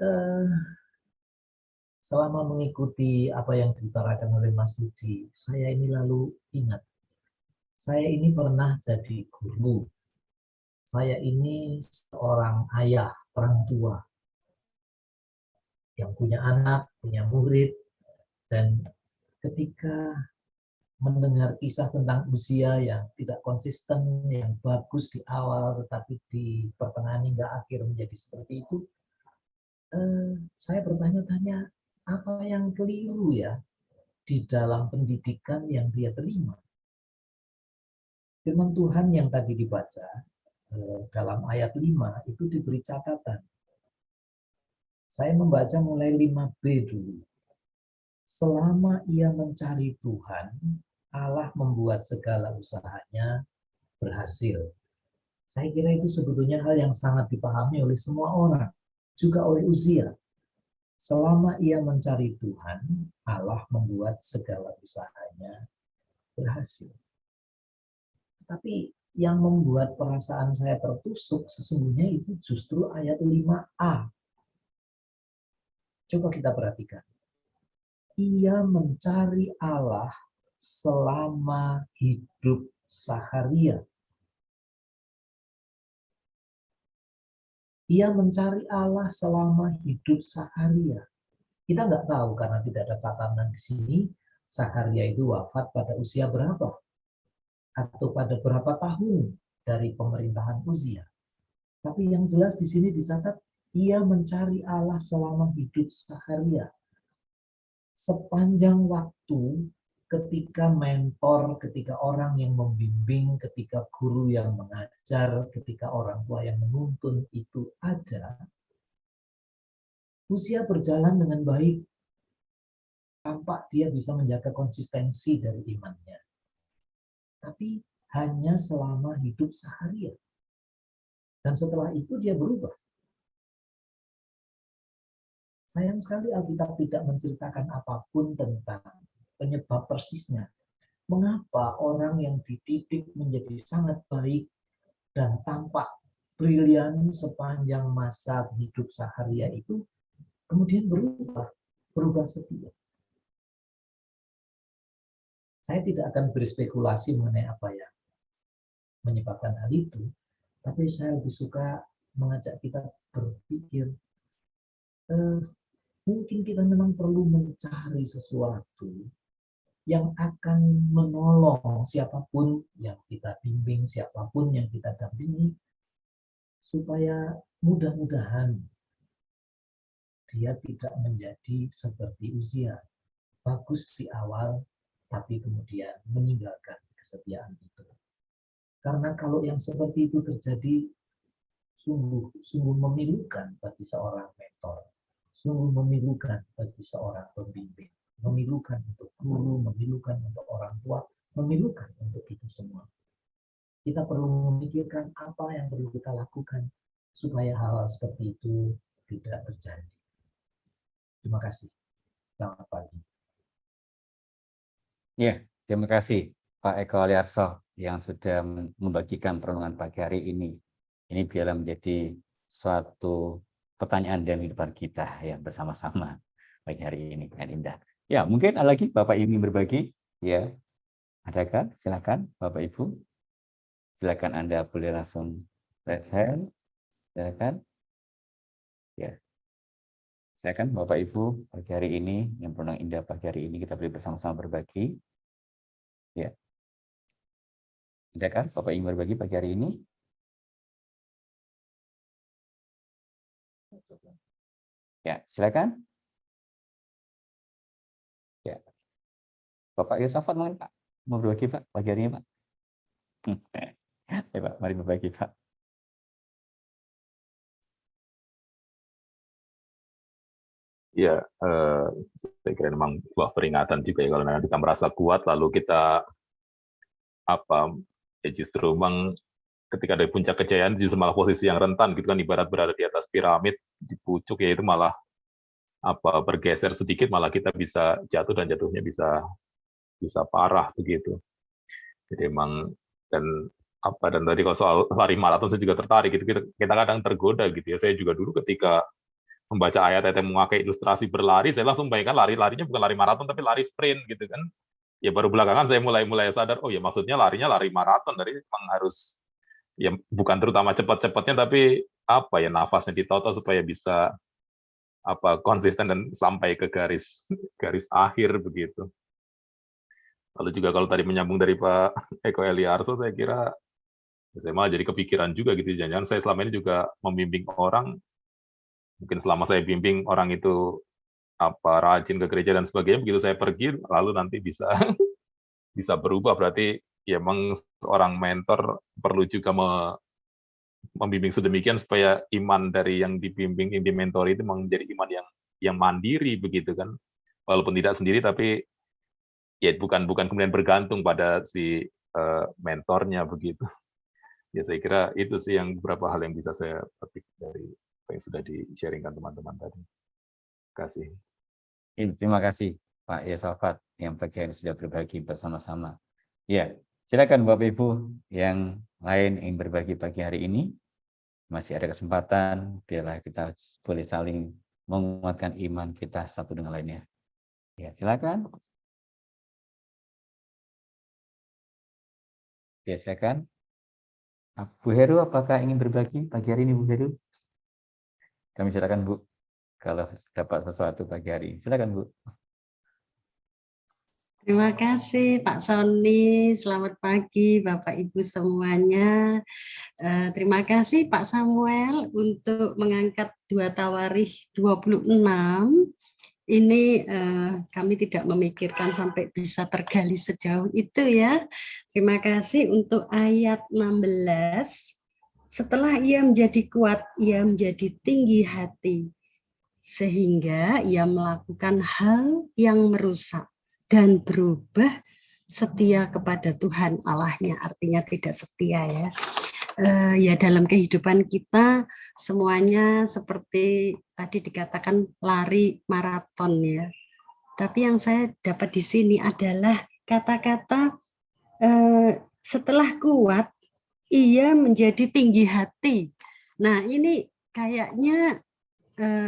selama mengikuti apa yang diutarakan oleh Mas Suci, saya ini lalu ingat, saya ini pernah jadi guru. Saya ini seorang ayah, orang tua, yang punya anak, punya murid, dan ketika mendengar kisah tentang usia yang tidak konsisten, yang bagus di awal, tetapi di pertengahan hingga akhir menjadi seperti itu, saya bertanya-tanya, apa yang keliru ya di dalam pendidikan yang dia terima? Firman Tuhan yang tadi dibaca dalam ayat 5 itu diberi catatan. Saya membaca mulai 5b dulu. Selama ia mencari Tuhan, Allah membuat segala usahanya berhasil. Saya kira itu sebetulnya hal yang sangat dipahami oleh semua orang, juga oleh Uzia. Selama ia mencari Tuhan, Allah membuat segala usahanya berhasil. Tapi yang membuat perasaan saya tertusuk sesungguhnya itu justru ayat 5a. Coba kita perhatikan. Ia mencari Allah selama hidup Zakharia. Ia mencari Allah selama hidup Zakharia. Kita nggak tahu karena tidak ada catatan di sini, Zakharia itu wafat pada usia berapa? Atau pada berapa tahun dari pemerintahan Uzia. Tapi yang jelas di sini dicatat, ia mencari Allah selama hidup Zakharia. Sepanjang waktu ketika mentor, ketika orang yang membimbing, ketika guru yang mengajar, ketika orang tua yang menuntun itu ada, Uzia berjalan dengan baik. Tampak dia bisa menjaga konsistensi dari imannya. Tapi hanya selama hidup Zakharia. Dan setelah itu dia berubah. Sayang sekali Alkitab tidak menceritakan apapun tentang penyebab persisnya. Mengapa orang yang dididik menjadi sangat baik, dan tampak brilian sepanjang masa hidup Saharia itu kemudian berubah setia. Saya tidak akan berspekulasi mengenai apa yang menyebabkan hal itu, tapi saya lebih suka mengajak kita berpikir, mungkin kita memang perlu mencari sesuatu yang akan menolong siapapun yang kita bimbing, siapapun yang kita dampingi, supaya mudah-mudahan dia tidak menjadi seperti Uzia, bagus di awal, tapi kemudian meninggalkan kesetiaan itu. Karena kalau yang seperti itu terjadi, sungguh memilukan bagi seorang mentor, sungguh memilukan bagi seorang pembimbing, memilukan untuk guru, memilukan untuk orang tua, memilukan untuk kita semua. Kita perlu memikirkan apa yang perlu kita lakukan supaya hal-hal seperti itu tidak terjadi. Terima kasih. Selamat pagi. Ya, terima kasih Pak Eko Aliarso yang sudah membagikan perenungan pagi hari ini. Ini biarlah menjadi suatu pertanyaan dalam kehidupan kita ya bersama-sama pagi hari ini yang indah. Ya, mungkin ada lagi Bapak Ibu berbagi? Ya, ada kan? Silakan Bapak Ibu. Silakan Anda boleh langsung raise hand. Silakan. Ya. Silakan Bapak Ibu pagi hari ini yang perenungan indah pagi hari ini kita boleh bersama-sama berbagi. Ya. Ada kan Bapak Ibu berbagi pagi hari ini? Ya, silakan. Ya. Bapak Yosafat mungkin Pak mau berbagi Pak pagi hari ini Pak. Ya Pak, mari berbagi Pak. Ya, saya kira memang sebuah peringatan juga ya kalau nanti kita merasa kuat lalu kita justru memang ketika dari puncak kejayaan justru malah posisi yang rentan gitu kan, ibarat berada di atas piramid di pucuk ya itu malah bergeser sedikit malah kita bisa jatuh dan jatuhnya bisa parah begitu. Jadi memang dan tadi kalau soal lari maraton saya juga tertarik gitu, kita kadang tergoda gitu ya. Saya juga dulu ketika membaca ayat-ayat yang memakai ilustrasi berlari, saya langsung bayangkan larinya bukan lari maraton tapi lari sprint gitu kan. Ya baru belakangan saya mulai sadar, oh ya maksudnya larinya lari maraton, dari memang harus ya bukan terutama cepat-cepatnya tapi nafasnya ditoto supaya bisa konsisten dan sampai ke garis akhir begitu. Lalu juga kalau tadi menyambung dari Pak Eko Eliarso, saya kira saya malah jadi kepikiran juga gitu, jangan-jangan saya selama ini juga membimbing orang. Mungkin selama saya bimbing orang itu rajin ke gereja dan sebagainya, begitu saya pergi lalu nanti bisa bisa berubah. Berarti ya memang seorang mentor perlu juga membimbing sedemikian supaya iman dari yang dibimbing, yang dimentori itu menjadi iman yang mandiri begitu kan, walaupun tidak sendiri tapi ya bukan kemudian bergantung pada si mentornya begitu. Ya saya kira itu sih yang beberapa hal yang bisa saya petik dari apa yang sudah di-sharingkan teman-teman tadi. Terima kasih. Terima kasih Pak Yosafat yang pagi ini sudah berbagi bersama-sama. Ya, silakan Bapak Ibu yang lain yang berbagi pagi hari ini. Masih ada kesempatan, biarlah kita boleh saling menguatkan iman kita satu dengan lainnya. Ya, silakan. Ya, silakan. Bu Heru, apakah ingin berbagi pagi hari ini Bu Heru? Kami silakan Bu, kalau dapat sesuatu pagi hari ini. Silakan Bu. Terima kasih Pak Sony, selamat pagi Bapak Ibu semuanya. Terima kasih Pak Samuel untuk mengangkat 2 Tawarikh 26. Ini kami tidak memikirkan sampai bisa tergali sejauh itu ya. Terima kasih untuk ayat 16. Setelah ia menjadi kuat, ia menjadi tinggi hati. Sehingga ia melakukan hal yang merusak dan berubah setia kepada Tuhan Allahnya. Artinya tidak setia ya. Ya dalam kehidupan kita semuanya seperti tadi dikatakan lari maraton ya. Tapi yang saya dapat di sini adalah kata-kata setelah kuat ia menjadi tinggi hati. Nah, ini kayaknya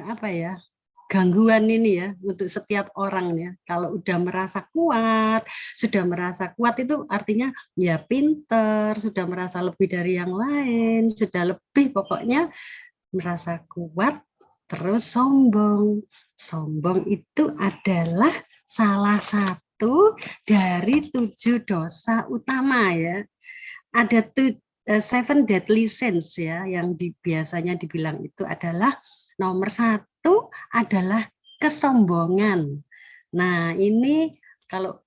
apa ya? Gangguan ini ya untuk setiap orang ya. Kalau udah merasa kuat, sudah merasa kuat itu artinya ya pinter, sudah merasa lebih dari yang lain, sudah lebih pokoknya merasa kuat, terus sombong. Sombong itu adalah salah satu dari 7 dosa utama ya. Ada seven deadly sins ya, yang biasanya dibilang itu adalah nomor 1 adalah kesombongan. Nah, ini kalau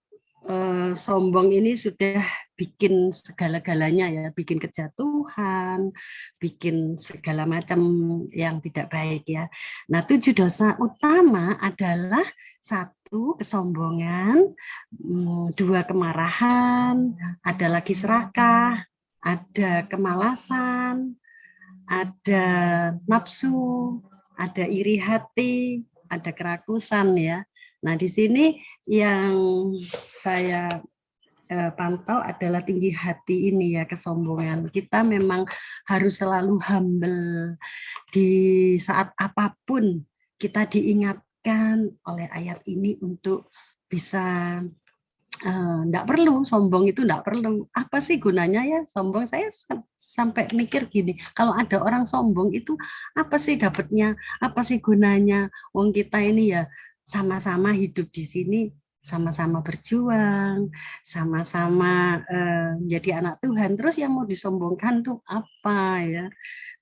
sombong ini sudah bikin segala-galanya ya, bikin kejatuhan, bikin segala macam yang tidak baik ya. Nah, 7 dosa utama adalah 1 kesombongan, 2 kemarahan, ada lagi serakah, ada kemalasan, ada nafsu, ada iri hati, ada kerakusan ya. Nah, di sini yang saya pantau adalah tinggi hati ini ya, kesombongan. Kita memang harus selalu humble di saat apapun kita diingatkan oleh ayat ini untuk bisa enggak perlu sombong, itu enggak perlu. Apa sih gunanya ya sombong? Saya sampai mikir gini, kalau ada orang sombong itu apa sih dapatnya? Apa sih gunanya? Wong kita ini ya sama-sama hidup di sini, sama-sama berjuang, sama-sama menjadi anak Tuhan. Terus yang mau disombongkan tuh apa ya?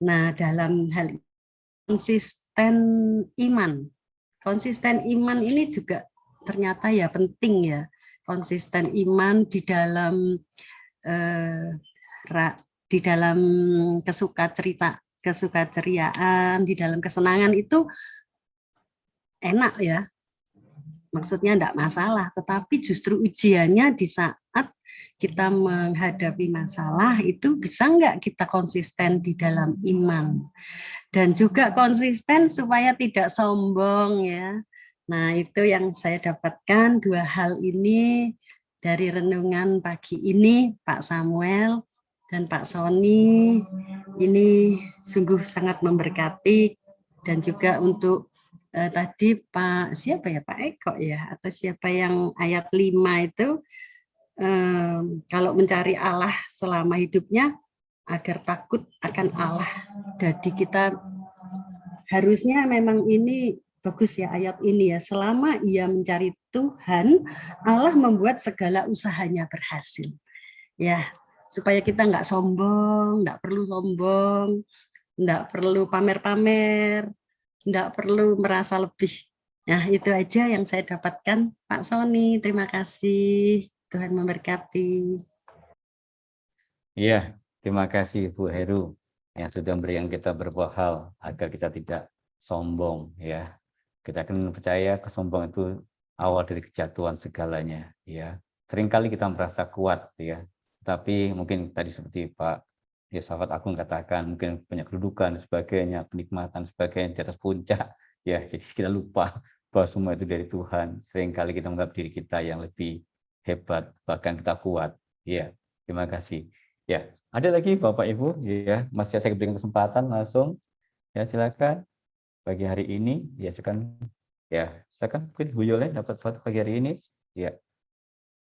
Nah, dalam hal konsisten iman. Konsisten iman ini juga ternyata ya penting ya. Konsisten iman di dalam kesukaceriaan, di dalam kesenangan itu enak ya. Maksudnya enggak masalah, tetapi justru ujiannya di saat kita menghadapi masalah itu bisa enggak kita konsisten di dalam iman. Dan juga konsisten supaya tidak sombong ya. Nah, itu yang saya dapatkan 2 hal ini dari renungan pagi ini, Pak Samuel dan Pak Sony. Ini sungguh sangat memberkati, dan juga untuk tadi Pak siapa ya, Pak Eko ya, atau siapa yang ayat 5 itu, kalau mencari Allah selama hidupnya agar takut akan Allah. Jadi kita harusnya memang ini bagus ya ayat ini ya, selama ia mencari Tuhan, Allah membuat segala usahanya berhasil. Ya, supaya kita enggak sombong, enggak perlu sombong, enggak perlu pamer-pamer, enggak perlu merasa lebih. Nah, itu aja yang saya dapatkan, Pak Sony. Terima kasih. Tuhan memberkati. Iya, terima kasih Bu Heru yang sudah memberikan kita beberapa hal agar kita tidak sombong ya. Kita akan percaya kesombongan itu awal dari kejatuhan segalanya ya. Seringkali kita merasa kuat ya. Tapi mungkin tadi seperti Pak Yosafat Agung katakan, mungkin banyak kedudukan dan sebagainya, penikmatan sebagainya di atas puncak ya. Jadi kita lupa bahwa semua itu dari Tuhan. Seringkali kita menganggap diri kita yang lebih hebat, bahkan kita kuat. Ya, terima kasih. Ya, ada lagi Bapak Ibu ya, masih saya berikan kesempatan langsung. Ya, silakan. Pagi hari ini ya silakan mungkin Bu Yole dapat suatu pagi hari ini ya,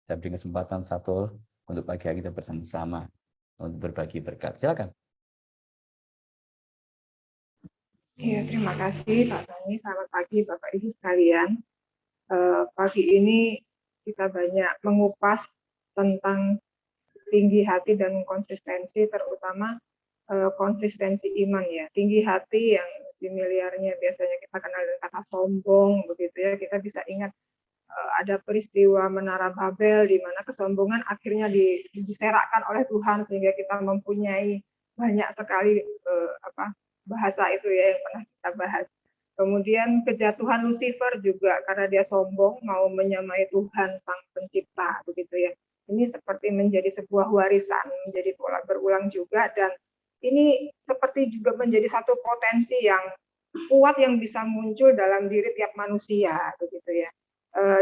saya beri kesempatan satu untuk pagi hari kita bersama-sama untuk berbagi berkat. Silakan. Ya, terima kasih Pak Tani. Selamat pagi Bapak Ibu sekalian. Pagi ini kita banyak mengupas tentang tinggi hati dan konsistensi, terutama konsistensi iman ya. Tinggi hati yang familiarnya biasanya kita kenal dengan kata sombong begitu ya, kita bisa ingat ada peristiwa Menara Babel di mana kesombongan akhirnya diserakkan oleh Tuhan sehingga kita mempunyai banyak sekali bahasa itu ya yang pernah kita bahas. Kemudian kejatuhan Lucifer juga karena dia sombong mau menyamai Tuhan Sang Pencipta begitu ya. Ini seperti menjadi sebuah warisan, menjadi pola berulang juga, dan ini seperti juga menjadi satu potensi yang kuat yang bisa muncul dalam diri tiap manusia begitu ya.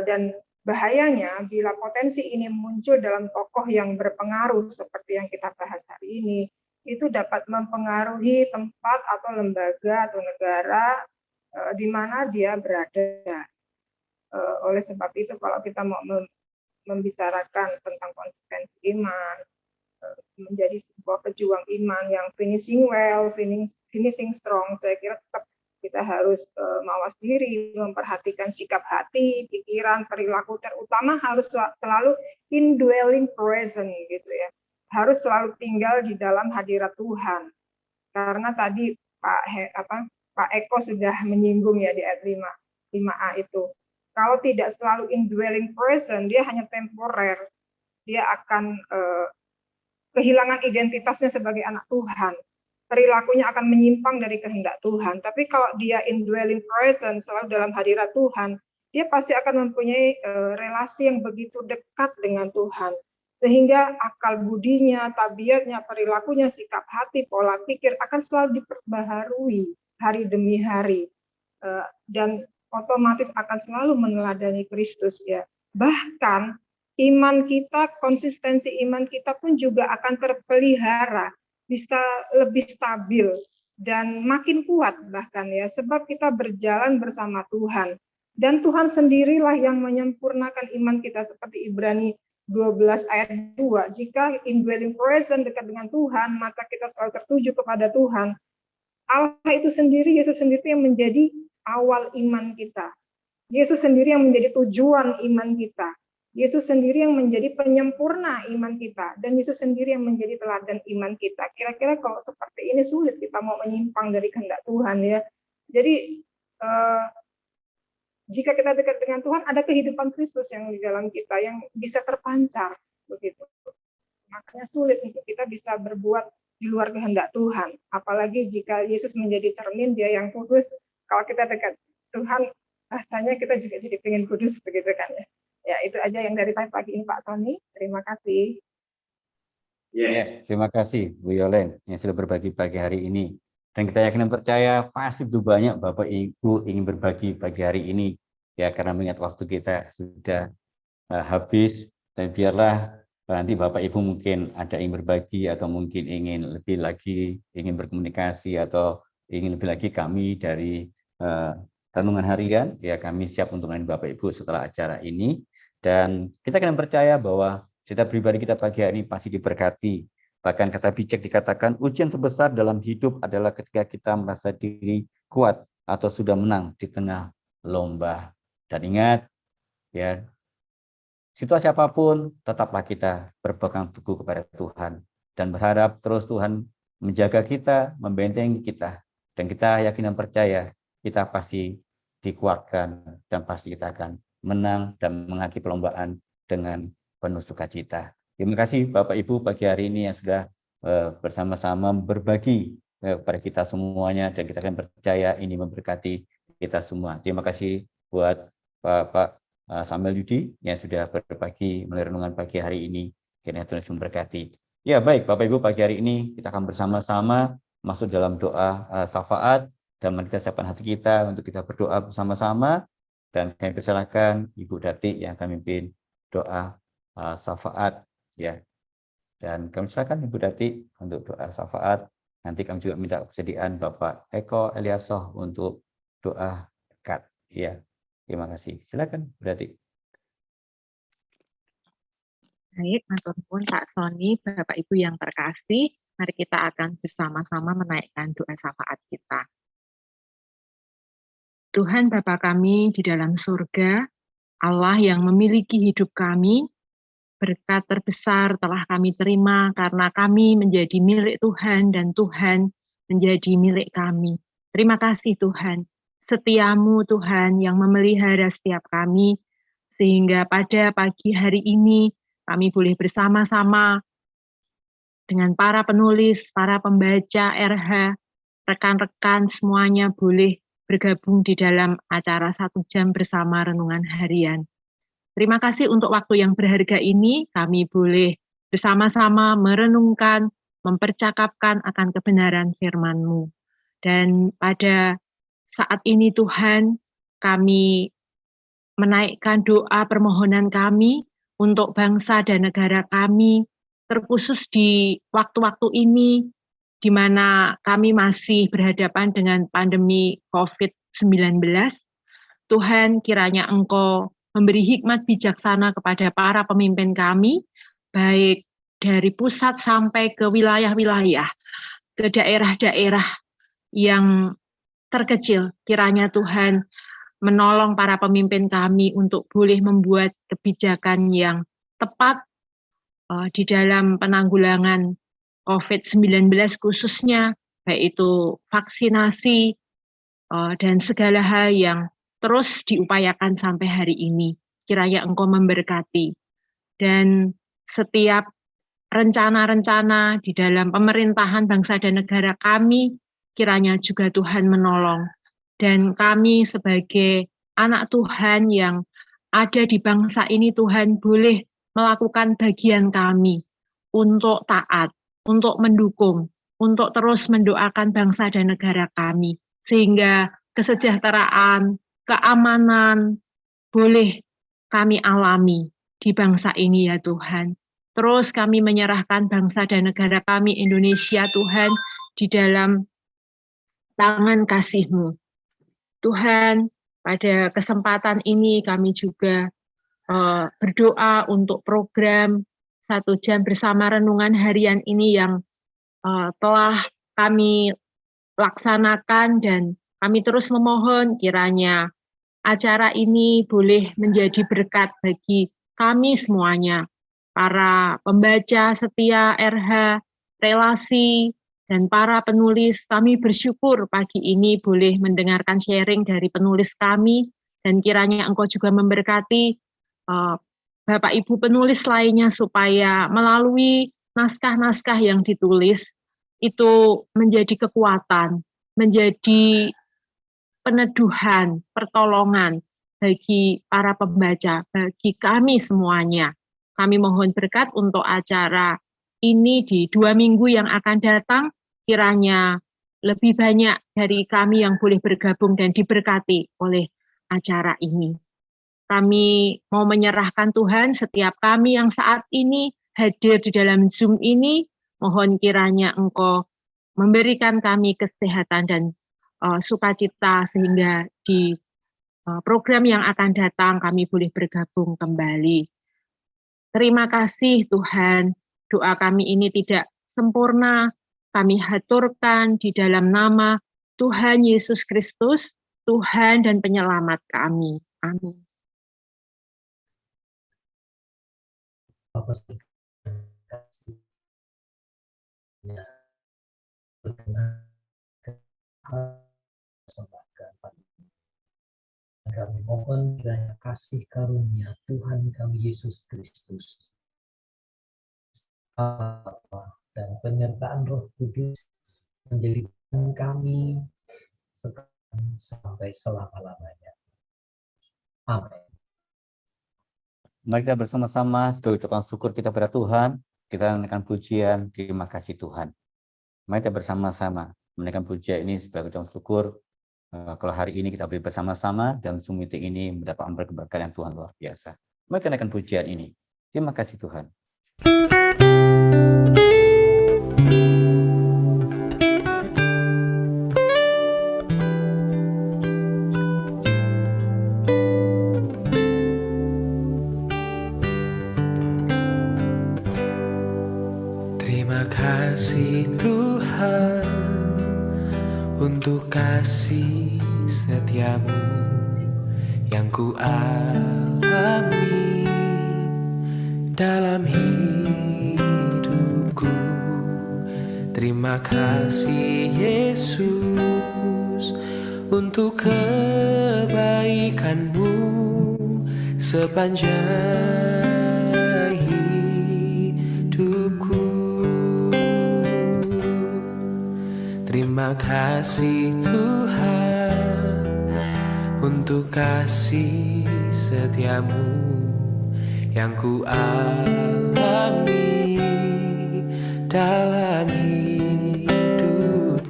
Dan bahayanya bila potensi ini muncul dalam tokoh yang berpengaruh seperti yang kita bahas hari ini, itu dapat mempengaruhi tempat atau lembaga atau negara di mana dia berada. Oleh sebab itu, kalau kita mau membicarakan tentang konsistensi iman, menjadi sebuah pejuang iman yang finishing well, finishing strong, saya kira tetap kita harus mawas diri, memperhatikan sikap hati, pikiran, perilaku, terutama harus selalu indwelling present gitu ya. Harus selalu tinggal di dalam hadirat Tuhan. Karena tadi Pak Eko sudah menyinggung ya di ayat 5a itu. Kalau tidak selalu indwelling present, dia hanya temporer. Dia akan kehilangan identitasnya sebagai anak Tuhan. Perilakunya akan menyimpang dari kehendak Tuhan. Tapi kalau dia indwelling present, selalu dalam hadirat Tuhan, dia pasti akan mempunyai relasi yang begitu dekat dengan Tuhan. Sehingga akal budinya, tabiatnya, perilakunya, sikap hati, pola pikir akan selalu diperbaharui hari demi hari. Dan otomatis akan selalu meneladani Kristus ya. Bahkan iman kita, konsistensi iman kita pun juga akan terpelihara, bisa lebih stabil dan makin kuat bahkan ya, sebab kita berjalan bersama Tuhan. Dan Tuhan sendirilah yang menyempurnakan iman kita seperti Ibrani 12 ayat 2. Jika indwelling present dekat dengan Tuhan, maka kita selalu tertuju kepada Tuhan. Allah itu sendiri, Yesus sendiri yang menjadi awal iman kita. Yesus sendiri yang menjadi tujuan iman kita. Yesus sendiri yang menjadi penyempurna iman kita. Dan Yesus sendiri yang menjadi teladan iman kita. Kira-kira kalau seperti ini sulit kita mau menyimpang dari kehendak Tuhan ya. Jadi jika kita dekat dengan Tuhan, ada kehidupan Kristus yang di dalam kita yang bisa terpancar begitu. Makanya sulit untuk kita bisa berbuat di luar kehendak Tuhan. Apalagi jika Yesus menjadi cermin, dia yang kudus. Kalau kita dekat Tuhan, rasanya kita juga jadi pengen kudus begitu kan ya. Ya, itu aja yang dari saya pagi ini Pak Sony. Terima kasih. Ya, terima kasih Bu Yolen yang sudah berbagi pagi hari ini. Dan kita yakin dan percaya pasti begitu banyak Bapak Ibu ingin berbagi pagi hari ini. Ya, karena mengingat waktu kita sudah habis. Dan biarlah nanti Bapak Ibu mungkin ada yang berbagi atau mungkin ingin lebih lagi, ingin berkomunikasi atau ingin lebih lagi kami dari renungan harian, ya kami siap untuk melayani Bapak Ibu setelah acara ini. Dan kita akan percaya bahwa setiap pribadi kita pagi hari ini pasti diberkati. Bahkan kata bijak dikatakan ujian terbesar dalam hidup adalah ketika kita merasa diri kuat atau sudah menang di tengah lomba. Dan ingat, ya situasi apapun tetaplah kita berpegang teguh kepada Tuhan dan berharap terus Tuhan menjaga kita, membentengi kita. Dan kita yakin dan percaya kita pasti dikuatkan dan pasti kita akan menang dan mengakhiri perlombaan dengan penuh sukacita. Terima kasih Bapak Ibu pagi hari ini yang sudah bersama-sama berbagi kepada kita semuanya dan kita akan percaya ini memberkati kita semua. Terima kasih buat Bapak Samuel Yudi yang sudah berbagi melalui renungan pagi hari ini. Kiranya Tuhan memberkati. Ya baik Bapak Ibu pagi hari ini kita akan bersama-sama masuk dalam doa syafaat dan mari kita siapkan hati kita untuk kita berdoa bersama-sama. Dan kami persilakan Ibu Dati yang akan memimpin doa syafaat ya. Dan kami persilakan Ibu Dati untuk doa syafaat. Nanti kami juga minta kesediaan Bapak Eko Eliasoh untuk doa dekat ya. Terima kasih. Silakan Bu Dati. Baik, matur nuwun Pak Sony, Bapak Ibu yang terkasih, mari kita akan bersama-sama menaikkan doa syafaat kita. Tuhan Bapa kami di dalam surga, Allah yang memiliki hidup kami, berkat terbesar telah kami terima karena kami menjadi milik Tuhan dan Tuhan menjadi milik kami. Terima kasih Tuhan, setiamu Tuhan yang memelihara setiap kami, sehingga pada pagi hari ini kami boleh bersama-sama dengan para penulis, para pembaca RH, rekan-rekan semuanya boleh bergabung di dalam acara 1 jam bersama renungan harian. Terima kasih untuk waktu yang berharga ini, kami boleh bersama-sama merenungkan, mempercakapkan akan kebenaran firman-Mu. Dan pada saat ini Tuhan, kami menaikkan doa permohonan kami untuk bangsa dan negara kami, terkhusus di waktu-waktu ini, di mana kami masih berhadapan dengan pandemi COVID-19. Tuhan, kiranya Engkau memberi hikmat bijaksana kepada para pemimpin kami, baik dari pusat sampai ke wilayah-wilayah, ke daerah-daerah yang terkecil. Kiranya Tuhan menolong para pemimpin kami untuk boleh membuat kebijakan yang tepat di dalam penanggulangan COVID-19 khususnya, baik itu vaksinasi dan segala hal yang terus diupayakan sampai hari ini. Kiranya Engkau memberkati. Dan setiap rencana-rencana di dalam pemerintahan bangsa dan negara kami, kiranya juga Tuhan menolong. Dan kami sebagai anak Tuhan yang ada di bangsa ini, Tuhan boleh melakukan bagian kami untuk taat, untuk mendukung, untuk terus mendoakan bangsa dan negara kami, sehingga kesejahteraan, keamanan boleh kami alami di bangsa ini ya Tuhan. Terus kami menyerahkan bangsa dan negara kami Indonesia Tuhan di dalam tangan kasih-Mu. Tuhan, pada kesempatan ini kami juga berdoa untuk program 1 jam bersama renungan harian ini yang telah kami laksanakan, dan kami terus memohon kiranya acara ini boleh menjadi berkat bagi kami semuanya, para pembaca setia RH, relasi, dan para penulis. Kami bersyukur pagi ini boleh mendengarkan sharing dari penulis kami, dan kiranya Engkau juga memberkati Bapak Ibu penulis lainnya supaya melalui naskah-naskah yang ditulis itu menjadi kekuatan, menjadi peneduhan, pertolongan bagi para pembaca, bagi kami semuanya. Kami mohon berkat untuk acara ini di 2 minggu yang akan datang, kiranya lebih banyak dari kami yang boleh bergabung dan diberkati oleh acara ini. Kami mau menyerahkan Tuhan setiap kami yang saat ini hadir di dalam Zoom ini, mohon kiranya Engkau memberikan kami kesehatan dan sukacita sehingga di program yang akan datang kami boleh bergabung kembali. Terima kasih Tuhan, doa kami ini tidak sempurna, kami haturkan di dalam nama Tuhan Yesus Kristus, Tuhan dan Penyelamat kami. Amin. Bapak kami mohon kiranya kasih karunia Tuhan kami Yesus Kristus dan penyertaan Roh Kudus menjadi kami sekarang sampai selama-lamanya. Amin. Mari kita bersama-sama sebagai ucapan syukur kita pada Tuhan, kita menaikkan pujian, terima kasih Tuhan. Mari kita bersama-sama menaikkan pujian ini sebagai ucapan syukur. Kalau hari ini kita beri bersama-sama dan Zoom meeting ini mendapatkan berkat yang Tuhan luar biasa. Mari kita naikkan pujian ini. Terima kasih Tuhan. Terima kasih Tuhan untuk kasih setiamu yang ku alami dalam hidupku. Terima kasih Yesus untuk kebaikanmu sepanjang hidupku. Terima kasih Tuhan untuk kasih setiamu yang ku alami dalam hidupku.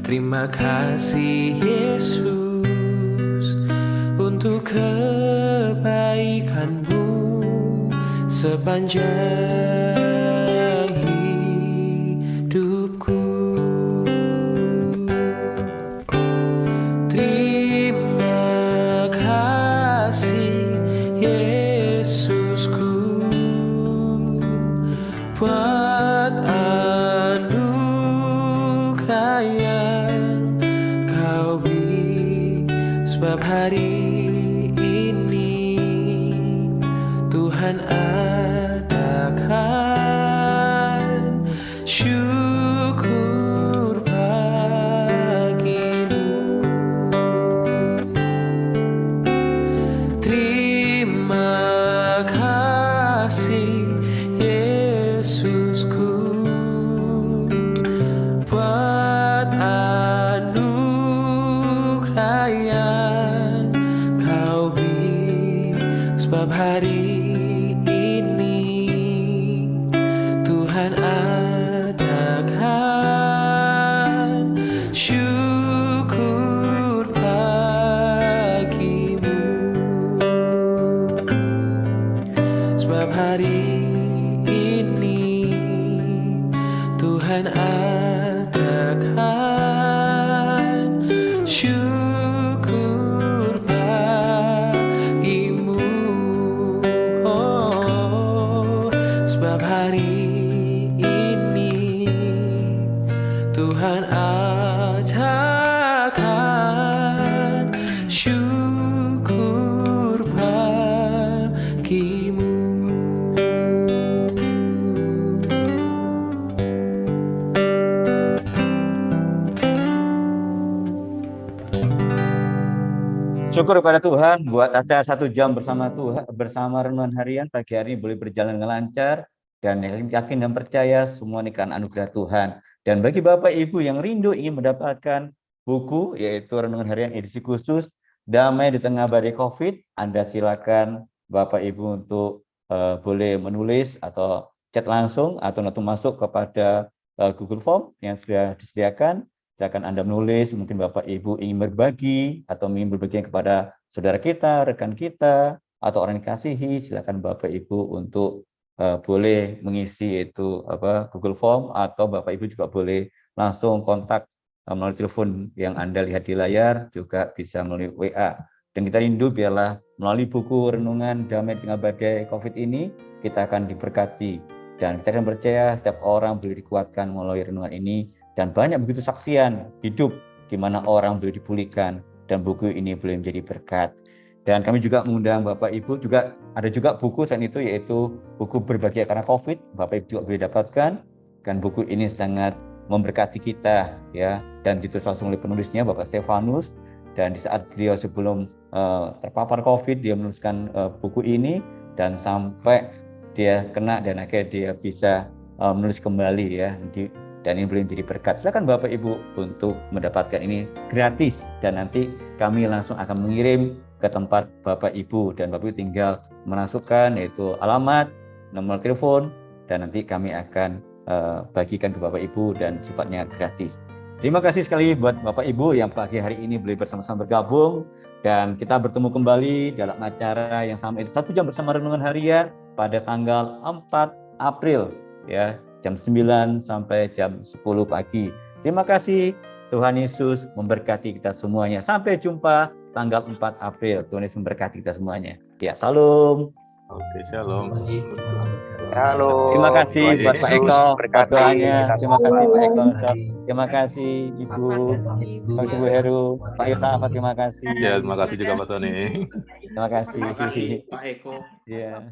Terima kasih Yesus untuk kebaikanmu sepanjang hidup. hari ini Tuhan adakan syukur bagimu. Terima kasih Yesusku buat anugerah yang kau beri, sebab hari ini Tuhan adakan syukur bagimu, sebab hari ini Tuhan adakan syukur bagimu. Oh, sebab hari ini Tuhan adakan syukur bagimu. Syukur kepada Tuhan buat acara 1 jam bersama Tuhan, bersama renungan harian pagi hari ini boleh berjalan dengan lancar, dan yakin dan percaya semua ini karena anugerah Tuhan. Dan bagi Bapak Ibu yang rindu ingin mendapatkan buku, yaitu renungan harian edisi khusus Damai di Tengah Badai COVID, Anda silakan Bapak Ibu untuk boleh menulis atau chat langsung atau masuk kepada Google Form yang sudah disediakan. Silakan Anda menulis, mungkin Bapak Ibu ingin berbagi atau ingin berbagi kepada saudara kita, rekan kita, atau orang yang dikasihi, silakan Bapak Ibu untuk boleh mengisi itu Google Form, atau Bapak Ibu juga boleh langsung kontak melalui telepon yang Anda lihat di layar, juga bisa melalui WA. Dan kita rindu biarlah melalui buku renungan Damai di Tengah Badai COVID ini, kita akan diberkati. Dan kita akan percaya setiap orang boleh dikuatkan melalui renungan ini, dan banyak begitu saksian hidup di mana orang boleh dipulihkan, dan buku ini boleh menjadi berkat. Dan kami juga mengundang Bapak Ibu, juga ada juga buku selain itu, yaitu buku Berbahagia Karena COVID, Bapak Ibu juga boleh dapatkan. Dan buku ini sangat memberkati kita, ya, dan ditulis langsung oleh penulisnya Bapak Stefanus. Dan di saat beliau sebelum terpapar COVID, dia menuliskan buku ini, dan sampai dia kena dan akhirnya dia bisa menulis kembali, ya. Dan ini boleh menjadi berkat. Silakan Bapak Ibu untuk mendapatkan ini gratis, dan nanti kami langsung akan mengirim ke tempat Bapak Ibu, dan Bapak Ibu tinggal menmasukkan yaitu alamat, nomor telepon, dan nanti kami akan bagikan ke Bapak Ibu, dan sifatnya gratis. Terima kasih sekali buat Bapak Ibu yang pagi hari ini boleh bersama-sama bergabung, dan kita bertemu kembali dalam acara yang sama, itu 1 jam bersama renungan harian pada tanggal 4 April, ya, jam 9 sampai jam 10 pagi. Terima kasih. Tuhan Yesus memberkati kita semuanya. Sampai jumpa tanggal 4 April. Tuhan Yesus memberkati kita semuanya. Ya, salam. Oke, shalom. Halo. Terima kasih buat Pak Eko buat doanya. Terima kasih Pak Eko. Terima kasih Ibu. Terima kasih Bu Heru. Pak Irta, terima kasih. Ya, terima kasih juga Pak Sony. Terima kasih. Pak Eko. Ya.